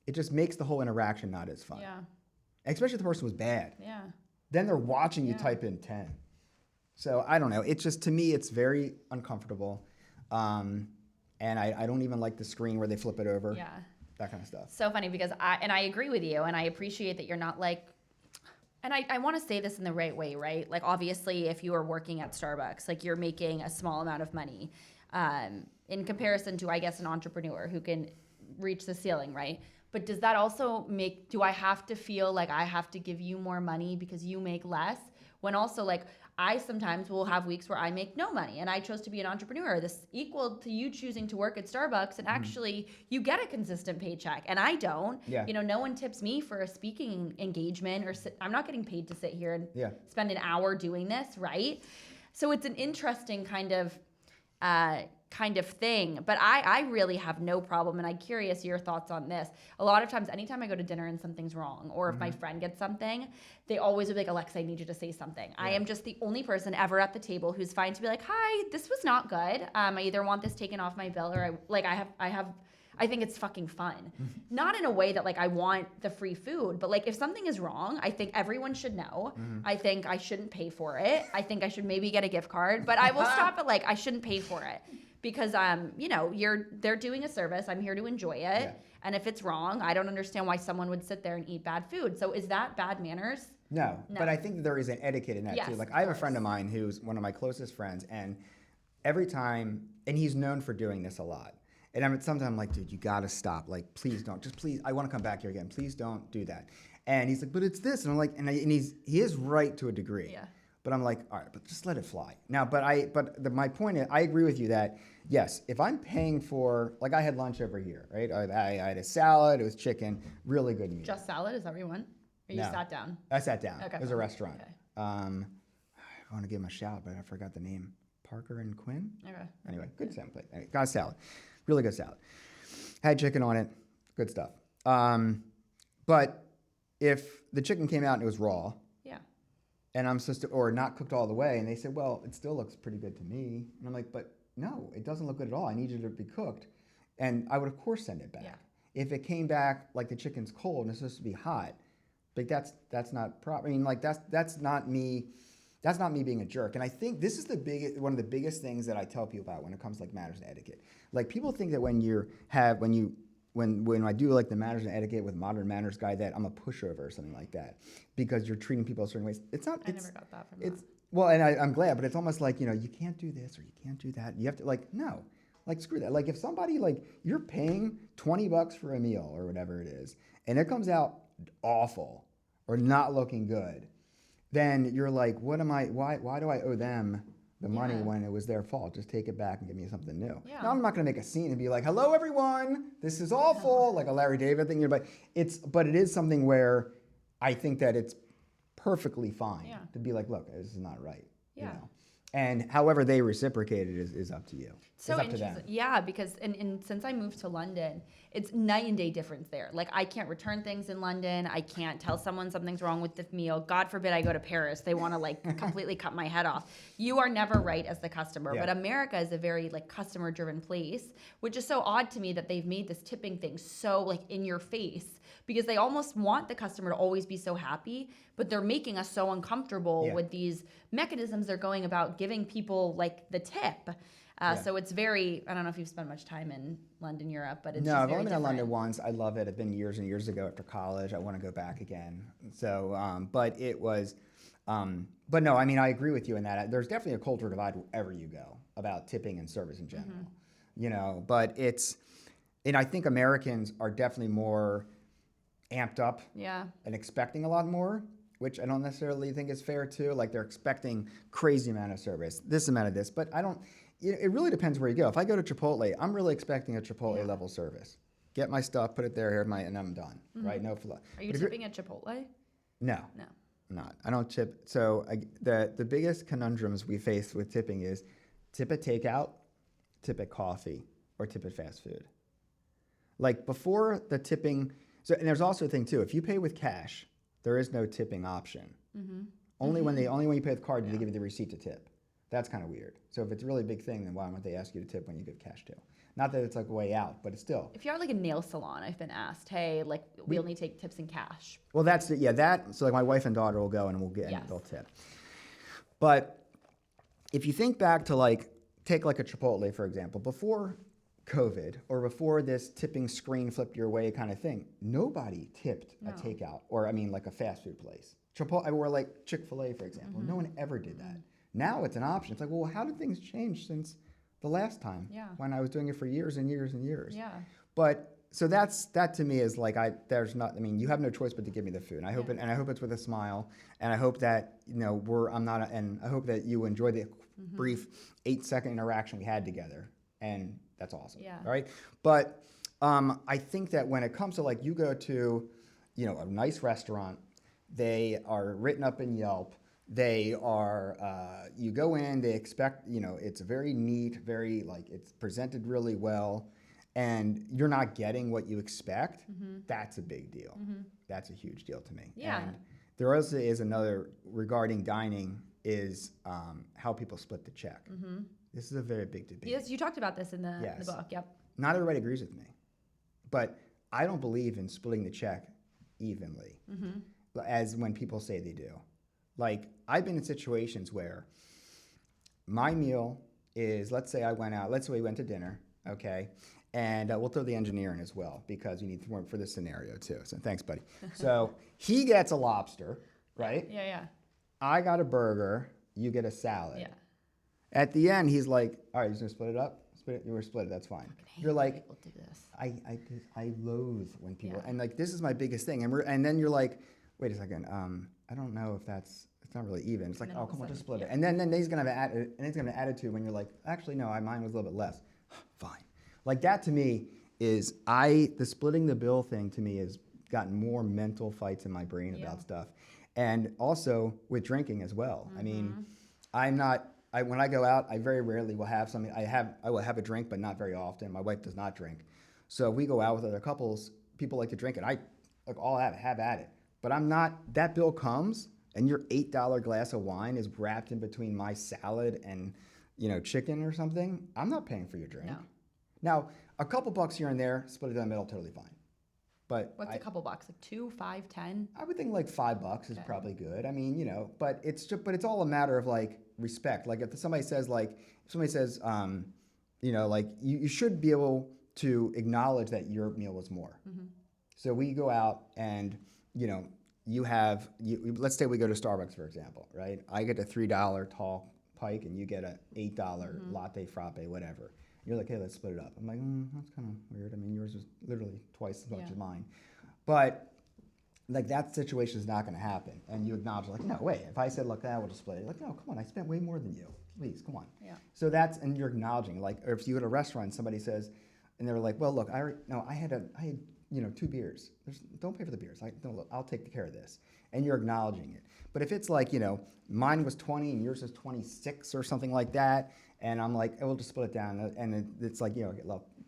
it just makes the whole interaction not as fun. Yeah. Especially if the person was bad. Yeah. Then they're watching you type in 10. So I don't know. It's just to me it's very uncomfortable, and I don't even like the screen where they flip it over. Yeah. That kind of stuff. So funny because I agree with you, and I appreciate that you're not like, and I want to say this in the right way, right? Like obviously if you are working at Starbucks, like you're making a small amount of money in comparison to, I guess, an entrepreneur who can reach the ceiling, right? But does that also do I have to feel like I have to give you more money because you make less? when also like I sometimes will have weeks where I make no money and I chose to be an entrepreneur. This equal to you choosing to work at Starbucks and actually you get a consistent paycheck and I don't. Yeah. You know, no one tips me for a speaking engagement or I'm not getting paid to sit here and spend an hour doing this, right? So it's an interesting kind of thing. But I really have no problem, and I'm curious your thoughts on this. A lot of times, anytime I go to dinner and something's wrong, or if my friend gets something, they always will be like, Alexa, I need you to say something. I am just the only person ever at the table who's fine to be like, hi, this was not good. I either want this taken off my bill or I think it's fucking fun. Not in a way that like I want the free food, but like if something is wrong, I think everyone should know. I think I shouldn't pay for it. I think I should maybe get a gift card, but I will stop at like I shouldn't pay for it because you know, they're doing a service. I'm here to enjoy it. Yeah. And if it's wrong, I don't understand why someone would sit there and eat bad food. So is that bad manners? No. But I think there is an etiquette in that Yes, too. Like I have a friend of mine who's one of my closest friends, and every time, and he's known for doing this a lot. And sometimes I'm like, dude, you gotta stop. Like, please don't. Just please, I want to come back here again. Please don't do that. And he's like, but it's this. And I'm like, and he is right to a degree. Yeah. But I'm like, all right, but just let it fly. Now, my point is, I agree with you that yes, if I'm paying for, like I had lunch over here, right? I had a salad, it was chicken, really good meal. Just salad? Is that what you want? Or you No. sat down? I sat down. Okay, It was a fine. restaurant. Okay. I want to give him a shout, but I forgot the name. Parker and Quinn? Okay. Anyway, good salad. Anyway, got a salad. Really good salad. Had chicken on it. Good stuff. But if the chicken came out and it was raw, Yeah. and I'm supposed to, or not cooked all the way, and they said, well, it still looks pretty good to me. And I'm like, but no, it doesn't look good at all. I need you to be cooked. And I would, of course, send it back. Yeah. If it came back like the chicken's cold and it's supposed to be hot, like that's not proper. I mean, like that's not me. That's not me being a jerk. And I think this is one of the biggest things that I tell people about when it comes to like manners and etiquette. Like people think that when I do like the manners and etiquette with Modern Manners guy that I'm a pushover or something like that because you're treating people a certain ways. It's not. I never got that from that. Well, and I'm glad, but it's almost like, you know, you can't do this or you can't do that. You have to like, no, like screw that. Like if somebody like you're paying $20 for a meal or whatever it is, and it comes out awful or not looking good, then you're like, why do I owe them the money when it was their fault? Just take it back and give me something new. Yeah. Now I'm not gonna make a scene and be like, hello everyone, this is awful, like a Larry David thing, but it is something where I think that it's perfectly fine to be like, look, this is not right. Yeah. You know? And however they reciprocate it is up to you. So it's up to them. interesting. Yeah, because and since I moved to London, it's night and day difference there. Like I can't return things in London. I can't tell someone something's wrong with the meal. God forbid I go to Paris. They want to like completely cut my head off. You are never right as the customer. Yeah. But America is a very like customer driven place, which is so odd to me that they've made this tipping thing so like in your face because they almost want the customer to always be so happy, but they're making us so uncomfortable with these mechanisms they're going about giving people like the tip. So it's very, I don't know if you've spent much time in London, Europe, but it's No, just I've very only been to different. London once. I love it. I've been years and years ago after college. I want to go back again. So, but it was, but no, I mean, I agree with you in that. There's definitely a cultural divide wherever you go about tipping and service in general, you know, but and I think Americans are definitely more amped up and expecting a lot more, which I don't necessarily think is fair too. Like they're expecting crazy amount of service, this amount of this, but I don't. It really depends where you go. If I go to Chipotle, I'm really expecting a Chipotle level service. Get my stuff, put it there, and I'm done. Right? No fluff. Are you tipping at Chipotle? No. No. I'm not. I don't tip. So the biggest conundrums we face with tipping is tip at takeout, tip at coffee, or tip at fast food. Like before the tipping. So and there's also a thing too. If you pay with cash, there is no tipping option. Only when you pay with card do they give you the receipt to tip. That's kind of weird. So if it's a really big thing, then why won't they ask you to tip when you give cash too? Not that it's like a way out, but it's still. If you're like a nail salon, I've been asked, hey, like we only take tips in cash. Well, that's that. So like my wife and daughter will go and they'll tip. But if you think back to like take like a Chipotle for example, before COVID or before this tipping screen flipped your way kind of thing, nobody tipped a takeout or I mean like a fast food place. Chipotle or like Chick-fil-A for example, no one ever did that. Now it's an option. It's like, well, how did things change since the last time when I was doing it for years and years and years? Yeah. But So that to me is like there's not, I mean, you have no choice but to give me the food. And I hope and I hope it's with a smile, and I hope that and I hope that you enjoy the brief 8-second interaction we had together, and that's awesome. Yeah. All right, but I think that when it comes to like you go to, a nice restaurant, they are written up in Yelp. They are, you go in, they expect, it's very neat, very like it's presented really well, and you're not getting what you expect. That's a big deal. That's a huge deal to me. Yeah. And there also is another regarding dining is how people split the check. This is a very big debate. Yes, you talked about this in the Yes. book. Yep. Not everybody agrees with me, but I don't believe in splitting the check evenly, as when people say they do. Like, I've been in situations where my meal is, let's say we went to dinner, okay? And we'll throw the engineer in as well, because you need more for this scenario too. So thanks, buddy. So he gets a lobster, right? Yeah. I got a burger, you get a salad. Yeah. At the end, he's like, all right, you're gonna split it up? You were split it, that's fine. You're like, People do this. I loathe when people, Yeah. and like, this is my biggest thing. And then you're like, wait a second, I don't know if it's not really even. It's like, then oh, all of a come on, just sudden, split it. And then he's gonna have an attitude when you're like, actually, no, mine was a little bit less. Fine. Like that to me is, the splitting the bill thing to me has gotten more mental fights in my brain about stuff. And also with drinking as well. I mean, when I go out, I very rarely will have something. I will have a drink, but not very often. My wife does not drink. So we go out with other couples, people like to drink it. I'll have at it. But I'm not, that bill comes and your $8 glass of wine is wrapped in between my salad and, chicken or something. I'm not paying for your drink. No. Now, a couple bucks here and there, split it down the middle, totally fine. But What's a couple bucks? Like 2, 5, 10? I would think like $5 is probably good. I mean, but it's all a matter of like respect. Like if somebody says, like you should be able to acknowledge that your meal was more. So we go out and let's say we go to Starbucks, for example, right? I get a $3 tall pike and you get a $8 latte frappe, whatever. You're like, hey, let's split it up. I'm like, that's kind of weird. I mean, yours is literally twice as much as mine. But like that situation is not going to happen. And you acknowledge, like, no, wait. If I said, look, we'll just split it. Like, no, come on, I spent way more than you. Please, come on. Yeah. So and you're acknowledging, like, or if you go to a restaurant and somebody says, and they're like, well, look, I had 2 beers. Don't pay for the beers. I'll take care of this. And you're acknowledging it. But if it's like, mine was 20 and yours is 26 or something like that, and I'm like, we'll just split it down, and it's like,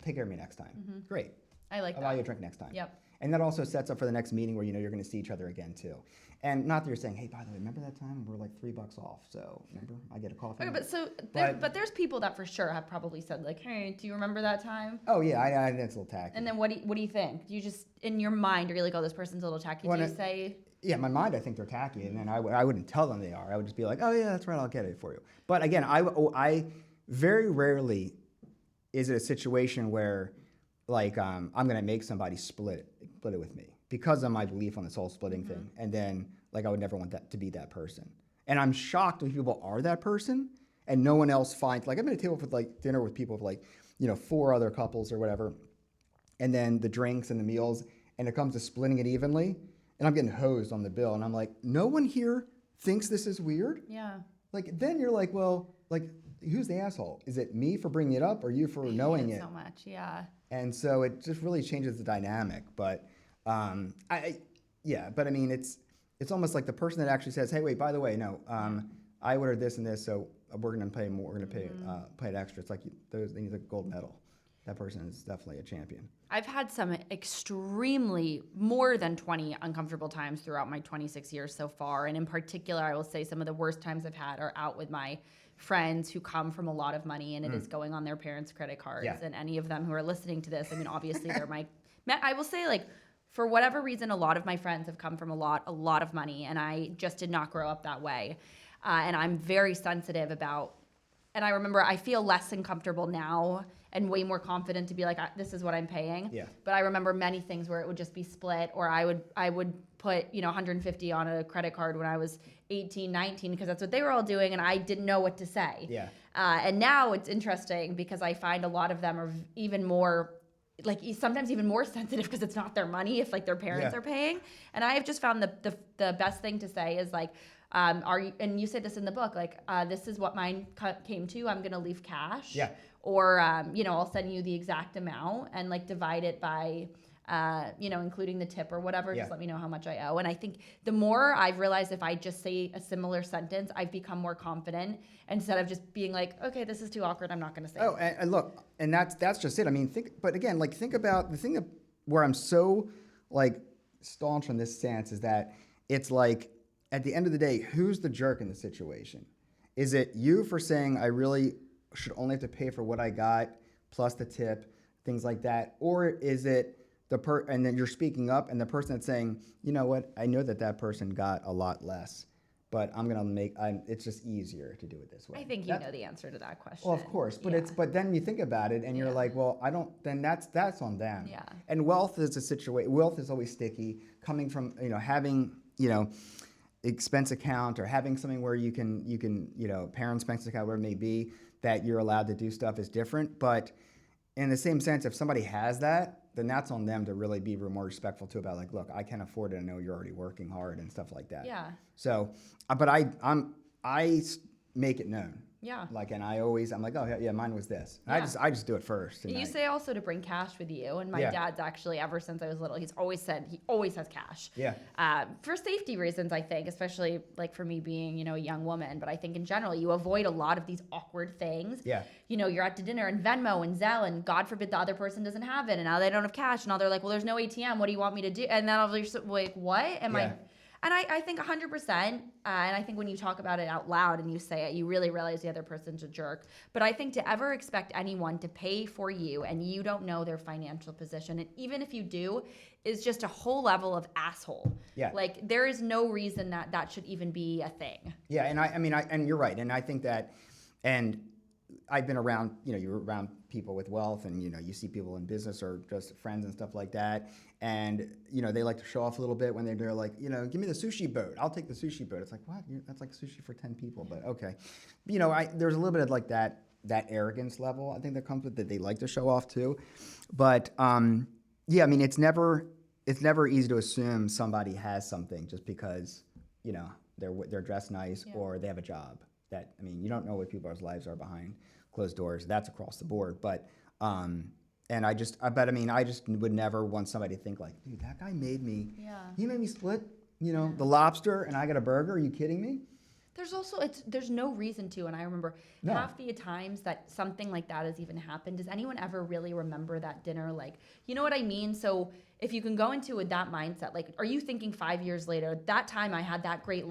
take care of me next time. Great. I like I'll that. buy you a drink next time. Yep. And that also sets up for the next meeting where you're going to see each other again too. And not that you're saying, hey, by the way, remember that time we were like $3 off? So remember, I get a coffee. Okay, but there's people that for sure have probably said like, hey, do you remember that time? Oh yeah, I that's a little tacky. And then what do you think? Do you just in your mind are you like, oh, this person's a little tacky? Do you say? Yeah, in my mind I think they're tacky, and then I wouldn't tell them they are. I would just be like, oh yeah, that's right, I'll get it for you. But again, I very rarely is it a situation where like I'm gonna make somebody split it with me because of my belief on this whole splitting thing, and then like I would never want that to be that person. And I'm shocked when people are that person and no one else finds, like I'm at a table with like dinner with people with like 4 other couples or whatever, and then the drinks and the meals, and it comes to splitting it evenly, and I'm getting hosed on the bill, and I'm like, no one here thinks this is weird. Yeah. Like then you're like, well, like who's the asshole? Is it me for bringing it up or you for knowing it? So much, yeah. And so it just really changes the dynamic. But but I mean, it's almost like the person that actually says, hey, wait, by the way, no, I ordered this and this, so we're going to pay more. We're going to pay it extra. It's like they need a gold medal. That person is definitely a champion. I've had some extremely more than 20 uncomfortable times throughout my 26 years so far. And in particular, I will say some of the worst times I've had are out with my friends who come from a lot of money, and it is going on their parents' credit cards. Yeah. And any of them who are listening to this, I mean, obviously they're I will say, like, for whatever reason, a lot of my friends have come from a lot of money, and I just did not grow up that way. And I'm very sensitive about, and I remember I feel less uncomfortable now and way more confident to be like, this is what I'm paying. Yeah. But I remember many things where it would just be split, or I would put, $150 on a credit card when I was 18, 19, because that's what they were all doing, and I didn't know what to say. Yeah. And now it's interesting because I find a lot of them are even more like sometimes even more sensitive because it's not their money if like their parents Yeah. are paying. And I have just found the best thing to say is like, are you, and you say this in the book, like, this is what mine came to, I'm going to leave cash. Yeah. Or, I'll send you the exact amount and like divide it by, including the tip or whatever, Yeah. just let me know how much I owe. And I think the more I've realized if I just say a similar sentence, I've become more confident instead of just being like, okay, this is too awkward, I'm not going to say it. Oh, and look, and that's just it. I mean, but again, like think about the thing where I'm so like staunch on this stance is that it's like at the end of the day, who's the jerk in the situation? Is it you for saying I really should only have to pay for what I got plus the tip, things like that, or is it and then you're speaking up and the person that's saying, you know what, I know that person got a lot less, but it's just easier to do it this way. I think you know the answer to that question. Well, of course, but Yeah. but then you think about it and you're Yeah. like, well, then that's on them. Yeah. And wealth is a situation. Wealth is always sticky. Coming from having expense account or having something where you can parent expense account, where it may be that you're allowed to do stuff is different. But in the same sense, if somebody has that, then that's on them to really be more respectful to about like, look, I can afford it. I know you're already working hard and stuff like that. Yeah. So, but I make it known. Yeah. Like, and I'm like, oh yeah, mine was this. And Yeah. I just do it first. And You say also to bring cash with you, and my Yeah. dad's actually, ever since I was little, he's always said he always has cash. Yeah. For safety reasons, I think, especially like for me being, a young woman, but I think in general, you avoid a lot of these awkward things. Yeah. You're at dinner and Venmo and Zelle, and God forbid the other person doesn't have it, and now they don't have cash, and now they're like, well, there's no ATM. What do you want me to do? And then I'll be like, what? Yeah. And I think 100%, and I think when you talk about it out loud and you say it, you really realize the other person's a jerk. But I think to ever expect anyone to pay for you and you don't know their financial position, and even if you do, is just a whole level of asshole. Yeah. Like, there is no reason that should even be a thing. Yeah, and and you're right, and I think that, and I've been around, you're around people with wealth, and you see people in business or just friends and stuff like that, and they like to show off a little bit when they're like, give me the sushi boat, I'll take the sushi boat. It's like, what? That's like sushi for 10 people, but okay. There's a little bit of like that arrogance level I think that comes with that they like to show off too, but yeah, I mean it's never easy to assume somebody has something just because they're dressed nice or they have a job. You don't know what people's lives are behind closed doors. That's across the board. But I just would never want somebody to think like, dude, that guy made me. Yeah. He made me split, the lobster, and I got a burger. Are you kidding me? There's also, there's no reason to, and I remember No. half the times that something like that has even happened. Does anyone ever really remember that dinner? Like, you know what I mean? So if you can go into it that mindset, like, are you thinking 5 years later, that time I had that great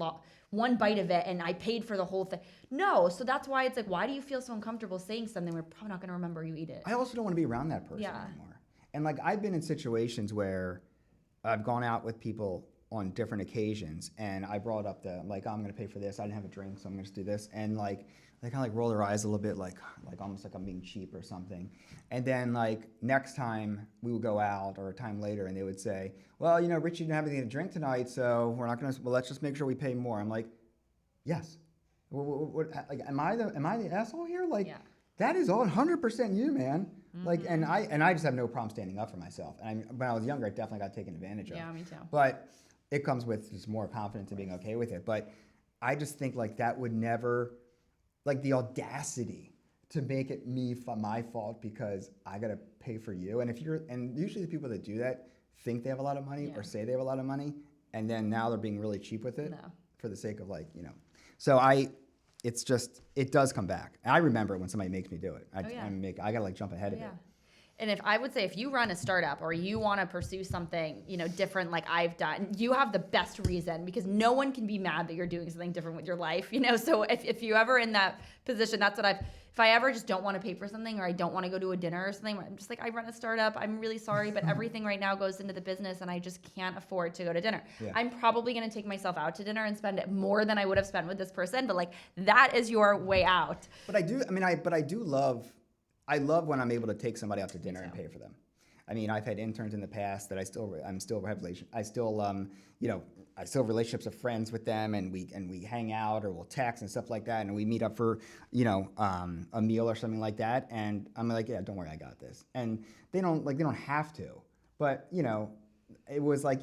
one bite of it and I paid for the whole thing? No. So that's why it's like, why do you feel so uncomfortable saying something? We're probably not going to remember you eat it. I also don't want to be around that person anymore. And like I've been in situations where I've gone out with people on different occasions, and I brought up I'm going to pay for this. I didn't have a drink, so I'm going to do this. And like they kind of like roll their eyes a little bit, like almost like I'm being cheap or something. And then like next time we would go out or a time later, and they would say, well, Richie didn't have anything to drink tonight, so we're not going to. Well, let's just make sure we pay more. I'm like, yes. Like, am I the asshole here? Like, that is all 100% you, man. Mm-hmm. Like, and I just have no problem standing up for myself. And when I was younger, I definitely got taken advantage of. Yeah, me too. But it comes with just more confidence and being okay with it. But I just think like that would never, like the audacity to make it my fault because I gotta pay for you. And usually the people that do that think they have a lot of money or say they have a lot of money, and then now they're being really cheap with it for the sake of So it does come back. And I remember it when somebody makes me do it. I gotta like jump ahead of it. And if you run a startup or you want to pursue something, different like I've done, you have the best reason because no one can be mad that you're doing something different with your life, So if you ever in that position, that's what if I ever just don't want to pay for something or I don't want to go to a dinner or something, I'm just like, I run a startup. I'm really sorry, but everything right now goes into the business and I just can't afford to go to dinner. Yeah. I'm probably going to take myself out to dinner and spend it more than I would have spent with this person. But like, that is your way out. But I love when I'm able to take somebody out to dinner and pay for them. I've had interns in the past that I still I still have relationships of friends with them, and we hang out or we'll text and stuff like that, and we meet up for a meal or something like that. And I'm like, yeah, don't worry, I got this. And they don't have to, but it was like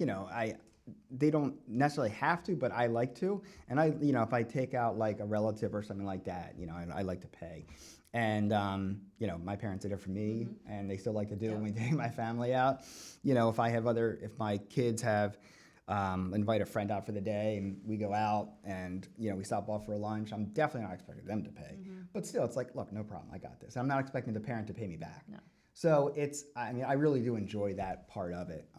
they don't necessarily have to, but I like to. And if I take out like a relative or something like that, I like to pay. And my parents did it for me, and they still like to do it when we take my family out. If my kids have invite a friend out for the day and we go out and we stop off for lunch, I'm definitely not expecting them to pay. But still, it's like, look, no problem, I got this. I'm not expecting the parent to pay me back. No. So I really do enjoy that part of it.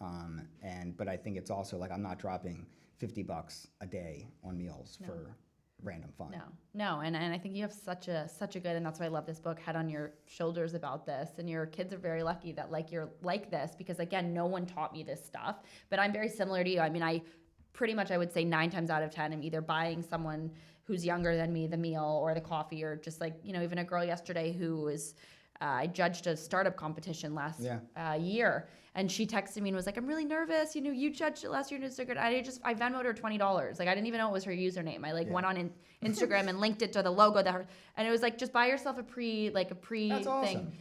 But I think it's also like I'm not dropping $50 a day on meals for random fun. No, and I think you have such a good, and that's why I love this book, head on your shoulders about this. And your kids are very lucky that you're like this, because again, no one taught me this stuff. But I'm very similar to you. I mean, I would say 9 times out of 10, I'm either buying someone who's younger than me the meal or the coffee, or just even a girl yesterday who was. I judged a startup competition last year, and she texted me and was like, "I'm really nervous. You judged it last year on Instagram." I Venmoed her $20. I didn't even know it was her username. I went on Instagram and linked it to the logo and it was like, just buy yourself a pre That's thing. awesome.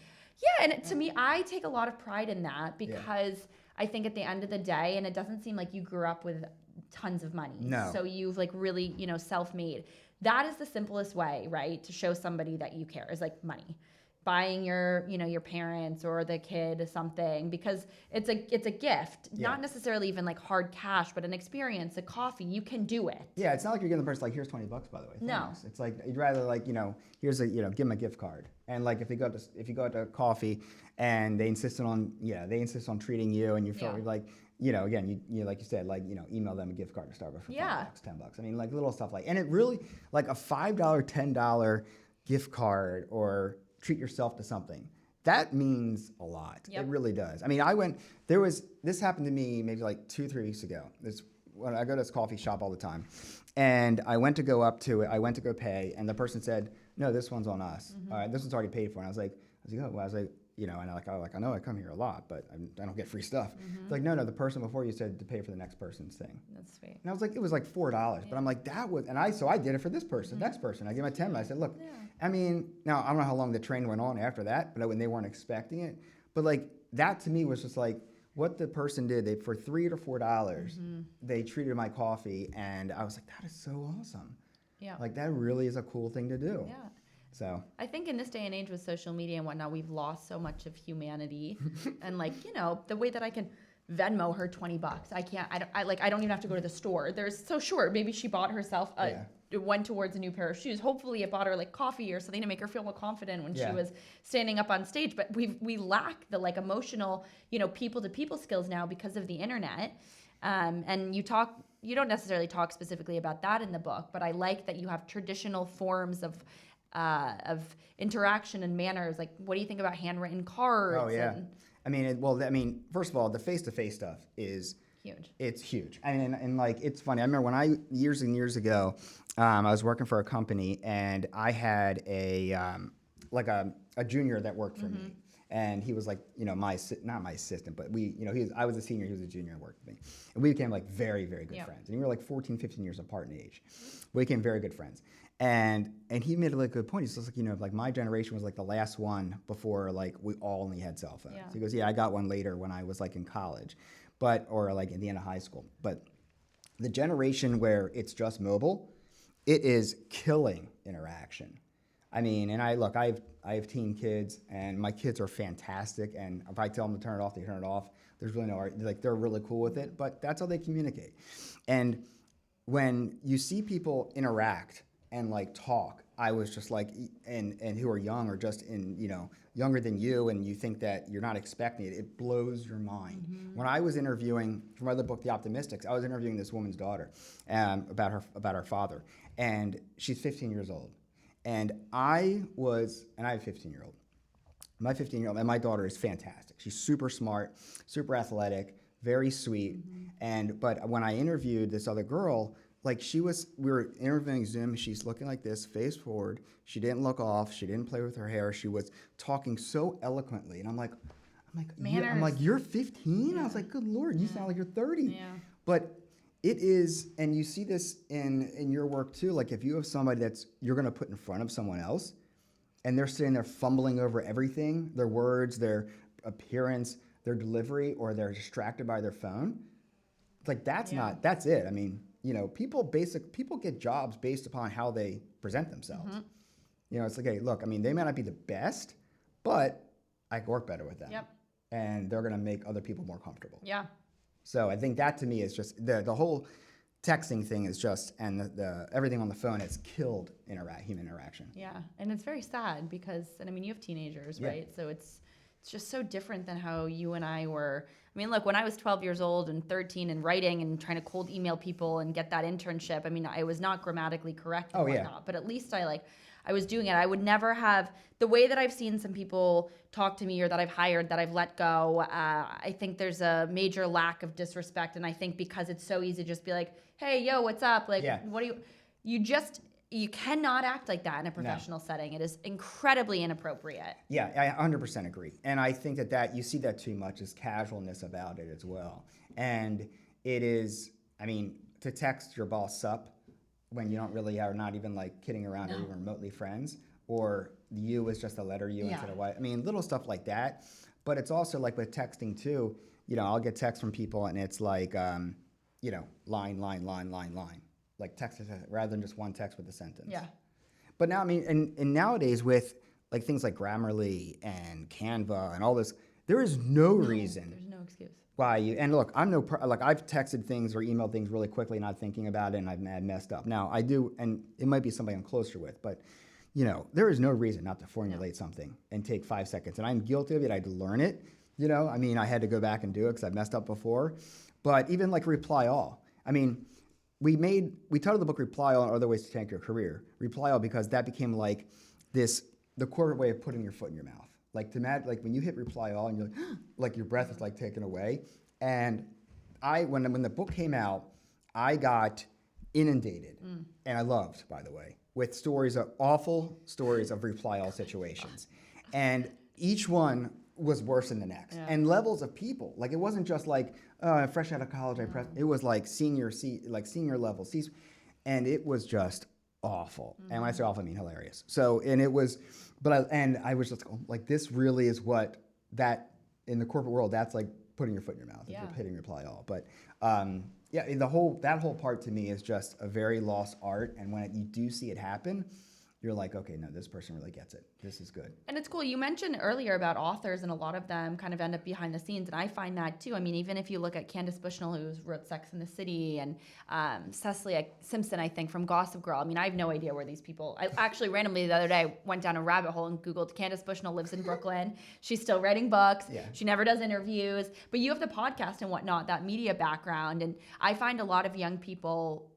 Yeah, and to me, I take a lot of pride in that, because I think at the end of the day, and it doesn't seem like you grew up with tons of money. No. So you've really self-made. That is the simplest way, right, to show somebody that you care, is money. Buying your parents or the kid something, because it's a gift, not necessarily even hard cash, but an experience, a coffee. You can do it. Yeah, it's not like you're giving the person here's $20, by the way. No. Thanks. It's like you'd rather here's give them a gift card. And if you go to coffee and they insist on treating you, and you feel again, you like you said, email them a gift card to Starbucks for $5, $10. I mean, little stuff and it really a $5, $10 gift card, or treat yourself to something. That means a lot. It really does. I mean, this happened to me maybe 2-3 weeks ago. When I go to this coffee shop all the time, and I went to go up to it. I went to go pay, and the person said, "No, this one's on us. All right, this one's already paid for." And I was like, "Oh," and I know I come here a lot, but I don't get free stuff. It's like, no, the person before you said to pay for the next person's thing. That's sweet. And I was like, it was $4, but I'm like, that was, so I did it for this person, next person. I gave my 10. I said, look, I mean, now I don't know how long the train went on after that, but when they weren't expecting it, but that to me was just what the person did. For $3 or $4, they treated my coffee, and I was like, that is so awesome. Yeah. That really is a cool thing to do. Yeah. So I think in this day and age with social media and whatnot, we've lost so much of humanity. And the way that I can Venmo her $20, I don't even have to go to the store. Maybe she bought herself went towards a new pair of shoes. Hopefully it bought her coffee or something to make her feel more confident when she was standing up on stage. But we lack the emotional, people to people skills now because of the internet. And you don't necessarily talk specifically about that in the book, but I like that you have traditional forms of interaction and manners. What do you think about handwritten cards? Oh yeah. First of all, the face-to-face stuff is huge. It's huge. And it's funny. I remember years and years ago, I was working for a company, and I had a junior that worked for me. And he was not my assistant, but I was a senior, he was a junior and worked with me. And we became very, very good friends. And we were 14, 15 years apart in age. We became very good friends. And he made a good point. He says, my generation was the last one before we all only had cell phones. Yeah. He goes, yeah, I got one later when I was in college, or at the end of high school. But the generation where it's just mobile, it is killing interaction. I mean, and I have teen kids, and my kids are fantastic. And if I tell them to turn it off, they turn it off. There's really no they're really cool with it. But that's how they communicate. And when you see people interact and talk, I was just and who are young or just younger than you, and you think that you're not expecting it, it blows your mind. When I was interviewing for my other book, The Optimistics, I was interviewing this woman's daughter about her father, and she's 15 years old. And I have a 15-year-old. My 15-year-old, and my daughter is fantastic. She's super smart, super athletic, very sweet. But when I interviewed this other girl, we were interviewing Zoom, she's looking like this, face forward. She didn't look off, she didn't play with her hair. She was talking so eloquently. And I'm like, you're 15? I was like, good Lord, you sound like you're 30. Yeah. But It is, and you see this in your work too. Like if you have somebody that's you're going to put in front of someone else, and they're sitting there fumbling over everything, their words, their appearance, their delivery, or they're distracted by their phone. Like that's it. I mean, people get jobs based upon how they present themselves. It's like, hey, look, I mean, they might not be the best, but I can work better with them. Yep. And they're going to make other people more comfortable. Yeah. So I think that to me is just the whole texting thing is just, and the everything on the phone has killed human interaction. Yeah, and it's very sad because, and I mean, you have teenagers, Yeah. right? So it's just so different than how you and I were. I mean, look, when I was 12 years old and 13 and writing and trying to cold email people and get that internship, I mean, I was not grammatically correct and whatnot, but at least I was doing it. I would never have the way that I've seen some people talk to me or that I've hired, that I've let go. I think there's a major lack of disrespect. And I think because it's so easy to just be like, hey, yo, what's up? Like, what do you cannot act like that in a professional setting. It is incredibly inappropriate. Yeah, I 100% agree. And I think that you see that too much is casualness about it as well. And it is, I mean, to text your boss sup when you don't really are not even like kidding around or even remotely friends, or you is just a letter U instead of Y. I mean, little stuff like that. But it's also like with texting too, I'll get texts from people and it's like, line. Like text rather than just one text with a sentence. Yeah. But now, I mean, and nowadays with like things like Grammarly and Canva and all this, there is no reason. There's no excuse. Why you, and look, I've texted things or emailed things really quickly, not thinking about it, and I've messed up. Now I do, and it might be somebody I'm closer with, but there is no reason not to formulate something and take 5 seconds. And I'm guilty of it. I had to learn it. I mean, I had to go back and do it because I've messed up before. But even like Reply All, I mean, we titled the book Reply All and Other Ways to Tank Your Career. Reply All because that became like the corporate way of putting your foot in your mouth. Like when you hit Reply All and you're like your breath is like taken away. And when the book came out, I got inundated, and I loved, by the way, with awful stories of Reply All situations, and each one was worse than the next, and levels of people. Like it wasn't just like fresh out of college, it was like senior level, and it was just awful. And when I say awful, I mean hilarious. So, and it was, I was just like, this really is what that in the corporate world, that's like putting your foot in your mouth, hitting Reply All. But that whole part to me is just a very lost art. And when you do see it happen, you're like, okay, no, this person really gets it. This is good. And it's cool. You mentioned earlier about authors, and a lot of them kind of end up behind the scenes. And I find that too. I mean, even if you look at Candace Bushnell, who wrote Sex and the City, and Cecily Simpson, I think, from Gossip Girl. I mean, I have no idea where these people. I actually randomly the other day went down a rabbit hole and Googled Candace Bushnell lives in Brooklyn. She's still writing books. Yeah. She never does interviews. But you have the podcast and whatnot, that media background. And I find a lot of young people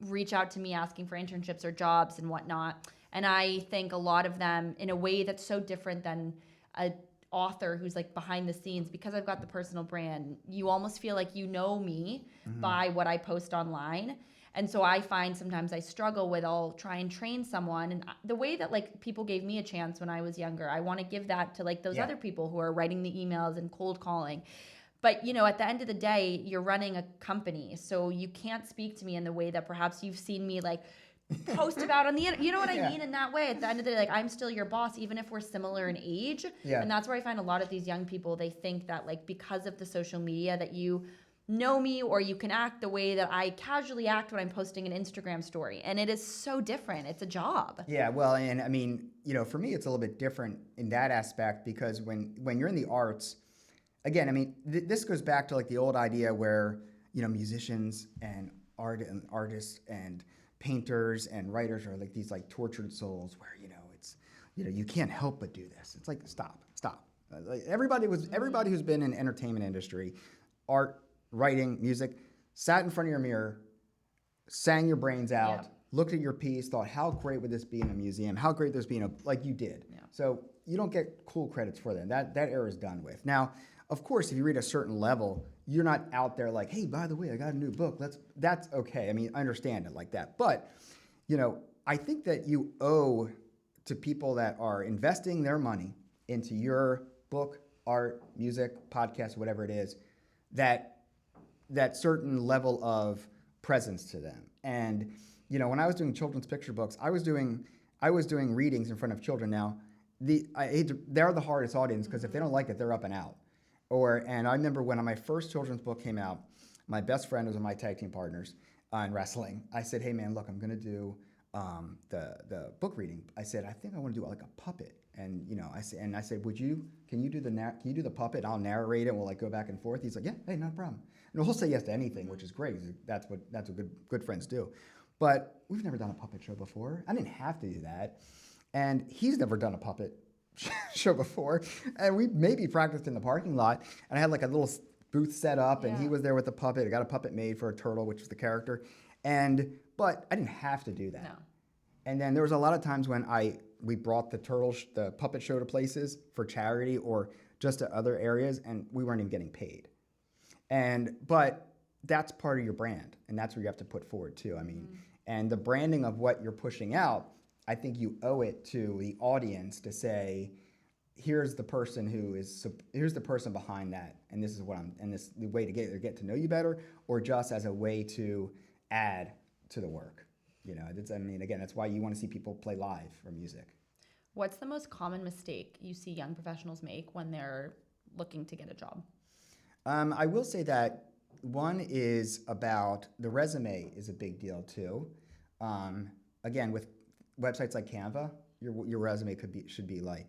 reach out to me asking for internships or jobs and whatnot. And I think a lot of them, in a way that's so different than an author who's like behind the scenes, because I've got the personal brand, you almost feel like you know me by what I post online. And so I find sometimes I struggle with, I'll try and train someone. And the way that like people gave me a chance when I was younger, I want to give that to like those other people who are writing the emails and cold calling. But, at the end of the day, you're running a company. So you can't speak to me in the way that perhaps you've seen me like post about on the internet. You know what I mean? In that way, at the end of the day, like I'm still your boss, even if we're similar in age. Yeah. And that's where I find a lot of these young people, they think that like because of the social media that you know me, or you can act the way that I casually act when I'm posting an Instagram story. And it is so different. It's a job. Yeah, well, and I mean, for me, it's a little bit different in that aspect because when you're in the arts, again, I mean, this goes back to like the old idea where, musicians and artists and painters and writers are like these like tortured souls where it's you can't help but do this. It's like stop. Like everybody who's been in entertainment industry, art, writing, music, sat in front of your mirror, sang your brains out, looked at your piece, thought how great would this be in a museum? How great this be in like you did. Yeah. So you don't get cool credits for that. That era is done with. Now, of course, if you reach a certain level, you're not out there like, hey, by the way, I got a new book. That's okay. I mean, I understand it like that. But, I think that you owe to people that are investing their money into your book, art, music, podcast, whatever it is, that certain level of presence to them. And when I was doing children's picture books, I was doing readings in front of children. Now, they're the hardest audience because if they don't like it, they're up and out. And I remember when my first children's book came out, my best friend was one of my tag team partners in wrestling. I said, "Hey man, look, I'm gonna do the book reading." I said, "I think I want to do like a puppet." And I said, can you do the puppet? I'll narrate it. We'll like go back and forth. He's like, "Yeah, hey, not a problem." And he'll say yes to anything, which is great. That's what good friends do. But we've never done a puppet show before. I didn't have to do that, and he's never done a puppet show before. And we maybe practiced in the parking lot, and I had like a little booth set up, and he was there with the puppet. I got a puppet made for a turtle, which is the character, but I didn't have to do that. No. And then there was a lot of times when we brought the puppet show to places for charity or just to other areas, and we weren't even getting paid. But that's part of your brand, and that's what you have to put forward too. I mean, and the branding of what you're pushing out, I think you owe it to the audience to say, here's the person behind that, and this is the way to get to know you better, or just as a way to add to the work. Again, that's why you want to see people play live or music. What's the most common mistake you see young professionals make when they're looking to get a job? I will say that one is about the resume is a big deal too. Again, with websites like Canva, your resume should be like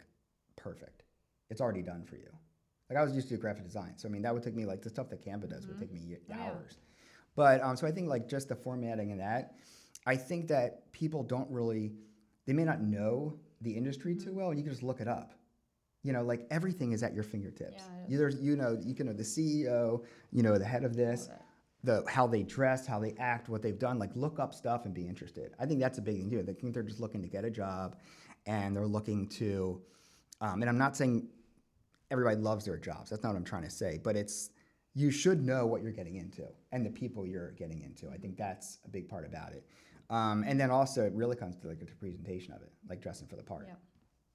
perfect. It's already done for you. Like I was used to do graphic design, so that would take me like the stuff that Canva does would take me hours. But so I think like just the formatting and that, I think that people they may not know the industry too well, and you can just look it up. Like everything is at your fingertips. Yeah, you can know the CEO, the head of this, how they dress, how they act, what they've done. Like look up stuff and be interested. I think that's a big thing too. They think they're just looking to get a job, and they're looking to. And I'm not saying everybody loves their jobs. That's not what I'm trying to say. But you should know what you're getting into and the people you're getting into. I think that's a big part about it. And then also it really comes to like the presentation of it, like dressing for the part.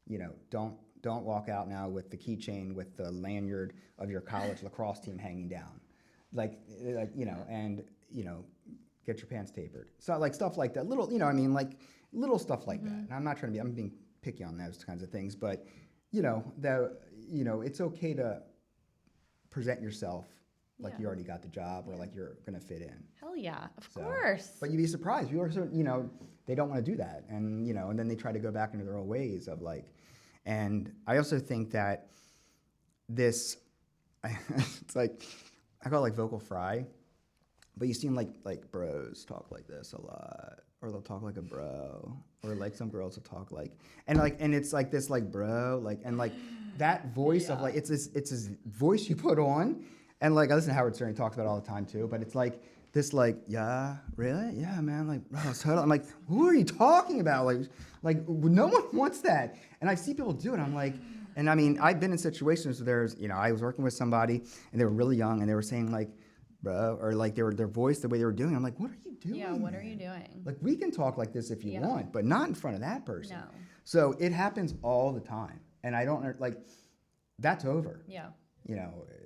Yeah. Don't walk out now with the keychain with the lanyard of your college lacrosse team hanging down, and get your pants tapered. So like stuff like that, little little stuff like that. And I'm being picky on those kinds of things, but it's okay to present yourself like you already got the job or like you're gonna fit in. Hell yeah, of course. But you'd be surprised. People are they don't want to do that, and and then they try to go back into their old ways of like. And I also think that it's like I call it like vocal fry, but you see them like bros talk like this a lot, or they'll talk like a bro, or like some girls will talk like and it's like this like bro and that voice of like it's this voice you put on, and like I listen to Howard Stern, he talks about it all the time too, but it's like this like yeah really yeah man like bro totally. I'm like, who are you talking about? Like no one wants that, and I see people do it. I'm like, and I've been in situations where I was working with somebody and they were really young and they were saying like bro, or like their voice, the way they were doing. I'm like, what are you doing? Yeah, what are you doing? Like we can talk like this if you want, but not in front of that person. No. So it happens all the time, and I don't like that's over. Yeah.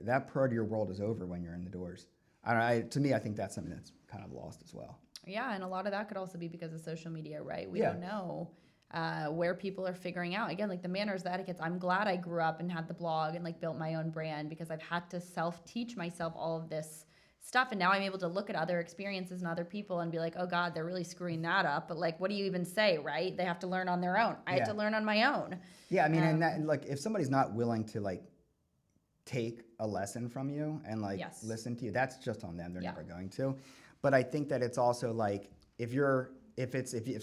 That part of your world is over when you're in the doors. To me, I think that's something that's kind of lost as well. Yeah, and a lot of that could also be because of social media, right? We don't know where people are figuring out. Again, like the manners, the etiquettes. I'm glad I grew up and had the blog and like built my own brand because I've had to self-teach myself all of this stuff. And now I'm able to look at other experiences and other people and be like, oh God, they're really screwing that up. But like, what do you even say, right? They have to learn on their own. I had to learn on my own. Yeah, and that, like if somebody's not willing to like take a lesson from you and like listen to you, that's just on them. They're never going to. But I think that it's also like if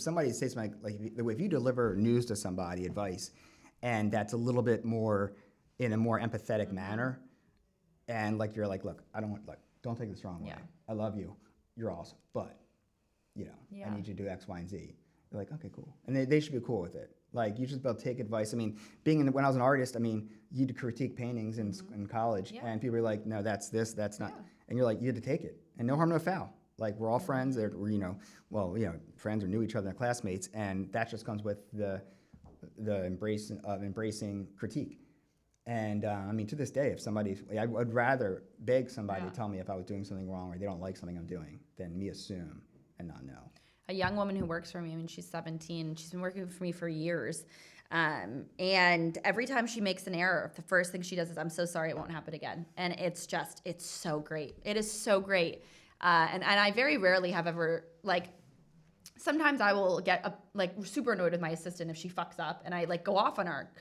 somebody says something like if you deliver news to somebody, advice, and that's a little bit more in a more empathetic manner, and like you're like, look, don't take this wrong way. I love you. You're awesome, but I need you to do X, Y, and Z. They're like, okay, cool, and they should be cool with it. Like you should be able to take advice. When I was an artist, you had to critique paintings in college, and people were like, no, that's this, that's not, and you're like, you had to take it, and no harm, no foul. Like we're all friends. We're friends or knew each other, classmates, and that just comes with the embracing critique. And I mean, to this day, if somebody, I would rather beg somebody Yeah. to tell me if I was doing something wrong or they don't like something I'm doing than me assume and not know. A young woman who works for me, I mean, she's 17. She's been working for me for years. And every time she makes an error, the first thing she does is, I'm so sorry, it won't happen again. And it's so great. It is so great. And I very rarely have ever, like, sometimes I will get super annoyed with my assistant if she fucks up and I like go off on her.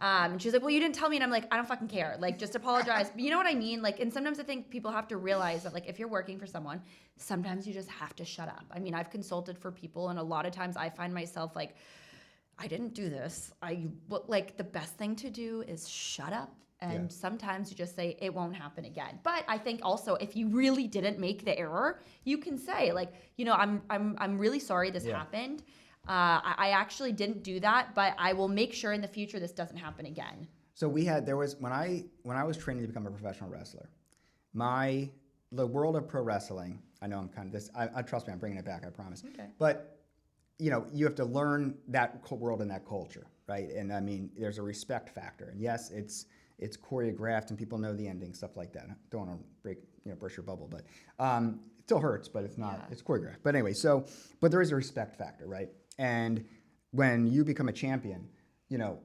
And she's like, well, you didn't tell me. And I'm like, I don't fucking care. Like, just apologize. But you know what I mean? Like, and sometimes I think people have to realize that, like, if you're working for someone, sometimes you just have to shut up. I mean, I've consulted for people, and a lot of times I find myself like, I didn't do this. Like, the best thing to do is shut up. And sometimes you just say, it won't happen again. But I think also, if you really didn't make the error, you can say, like, you know, I'm really sorry this happened. I actually didn't do that, but I will make sure in the future this doesn't happen again. So there was, when I was training to become a professional wrestler, the world of pro wrestling, I know I'm kind of this, I trust me, I'm bringing it back, I promise. Okay. But, you know, you have to learn that world and that culture, right? And I mean, there's a respect factor. And yes, it's choreographed and people know the ending, stuff like that. Don't want to burst your bubble, but it still hurts, but it's not, it's choreographed. But anyway, but there is a respect factor, right? And when you become a champion, you know,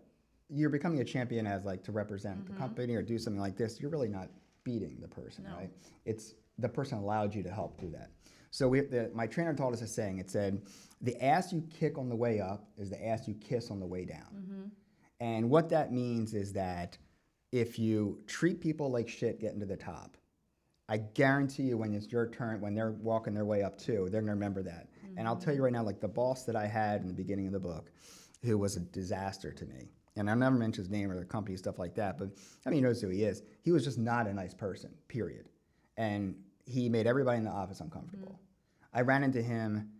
you're becoming a champion as like to represent the company or do something like this. You're really not beating the person, right? It's the person allowed you to help do that. So my trainer taught us a saying. It said, the ass you kick on the way up is the ass you kiss on the way down. And what that means is that if you treat people like shit getting to the top, I guarantee you when it's your turn, when they're walking their way up too, they're gonna remember that. And I'll tell you right now, like the boss that I had in the beginning of the book, who was a disaster to me, and I'll never mention his name or the company, stuff like that, but I mean, he knows who he is. He was just not a nice person, period. And he made everybody in the office uncomfortable. I ran into him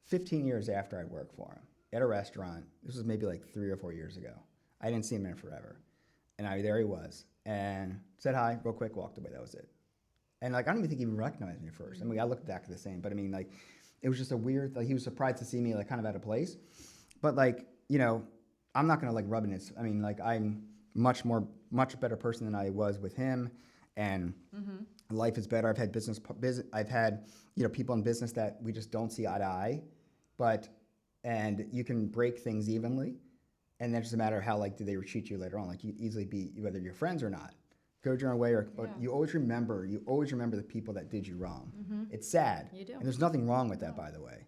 15 years after I worked for him at a restaurant. This was maybe like 3 or 4 years ago. I didn't see him in forever. And there he was, and said hi real quick, walked away, that was it. And like, I don't even think he even recognized me at first. I mean, I looked back the same, but I mean, like, it was just a weird, like, he was surprised to see me, like, kind of out of place. But like, you know, I'm not gonna like rub in his, I mean, like, I'm much better person than I was with him, and life is better. I've had I've had, you know, people in business that we just don't see eye to eye, and you can break things evenly, and then it's just a matter of how, like, do they treat you later on. Like, you easily be, whether you're friends or not, go your own way, but you always remember the people that did you wrong. It's sad. You do. And there's nothing wrong with that, by the way.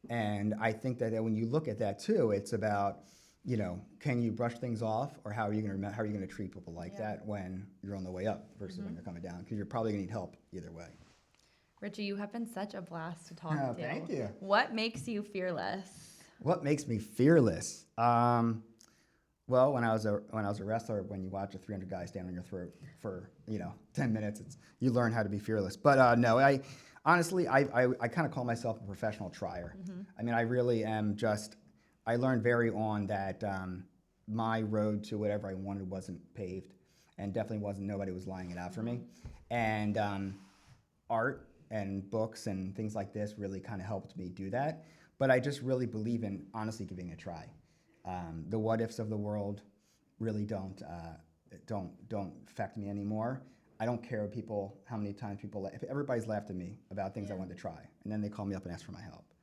And I think that when you look at that too, it's about, you know, can you brush things off, or how are you going to treat people like that when you're on the way up versus when you're coming down? Because you're probably going to need help either way. Richie, you have been such a blast to talk to. Thank you. What makes you fearless? What makes me fearless? Well, when I was a wrestler, when you watch a 300 guy stand on your throat for 10 minutes, you learn how to be fearless. But no, I honestly I kind of call myself a professional trier. I mean, I really am just. I learned very on that my road to whatever I wanted wasn't paved, and definitely wasn't. Nobody was lying it out for me, and art and books and things like this really kind of helped me do that. But I just really believe in honestly giving it a try. The what ifs of the world really don't affect me anymore. I don't care how many times people, if everybody's laughed at me about things I wanted to try, and then they call me up and ask for my help.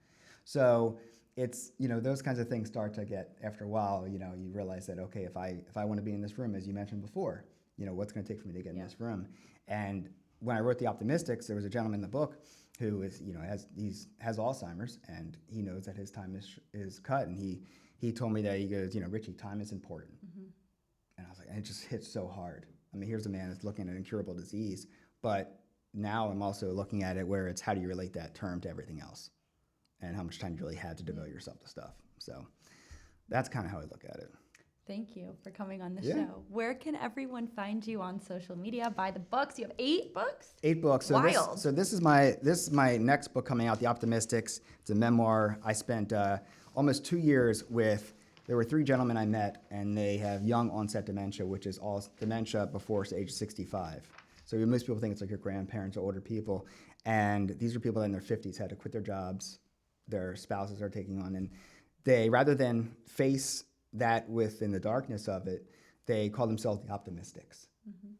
So it's, those kinds of things start to get, after a while, you realize that, okay, if I want to be in this room, as you mentioned before, what's going to take for me to get in this room? And when I wrote The Optimistics, there was a gentleman in the book who is, has Alzheimer's, and he knows that his time is cut, and he told me that, he goes, Richie, time is important. And I was like, and it just hits so hard. I mean, here's a man that's looking at an incurable disease, but now I'm also looking at it where it's how do you relate that term to everything else, and how much time you really had to devote yourself to stuff. So that's kind of how I look at it. Thank you for coming on the show. Where can everyone find you on social media? Buy the books. You have 8 books? 8 books. So Wild. This is my next book coming out, The Optimistics. It's a memoir. I spent almost 2 years there were 3 gentlemen I met, and they have young onset dementia, which is all dementia before age 65. So most people think it's like your grandparents or older people. And these are people that in their 50s had to quit their jobs, their spouses are taking on, and they, rather than face that within the darkness of it, they call themselves the Optimistics.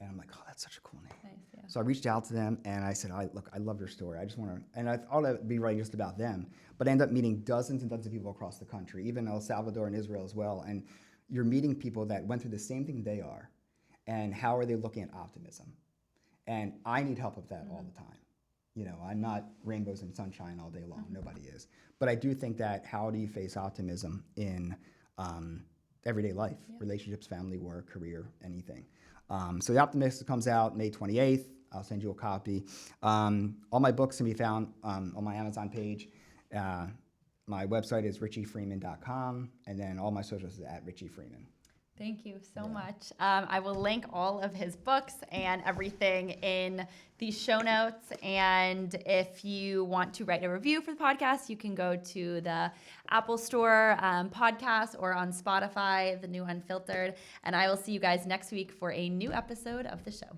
And I'm like, oh, that's such a cool name. Nice, yeah. So I reached out to them and I said, look, I love your story. I just want to, and I thought I'd be writing just about them, but I ended up meeting dozens and dozens of people across the country, even El Salvador and Israel as well. And you're meeting people that went through the same thing they are, and how are they looking at optimism? And I need help with that all the time. You know, I'm not rainbows and sunshine all day long. Nobody is. But I do think that how do you face optimism in everyday life, relationships, family, work, career, anything. So The Optimist comes out May 28th. I'll send you a copy. All my books can be found on my Amazon page. My website is richiefreeman.com, and then all my socials is at Richie Freeman. Thank you so much. I will link all of his books and everything in the show notes. And if you want to write a review for the podcast, you can go to the Apple Store podcast or on Spotify, The New Unfiltered. And I will see you guys next week for a new episode of the show.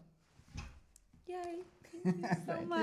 Yay. Thank you so much.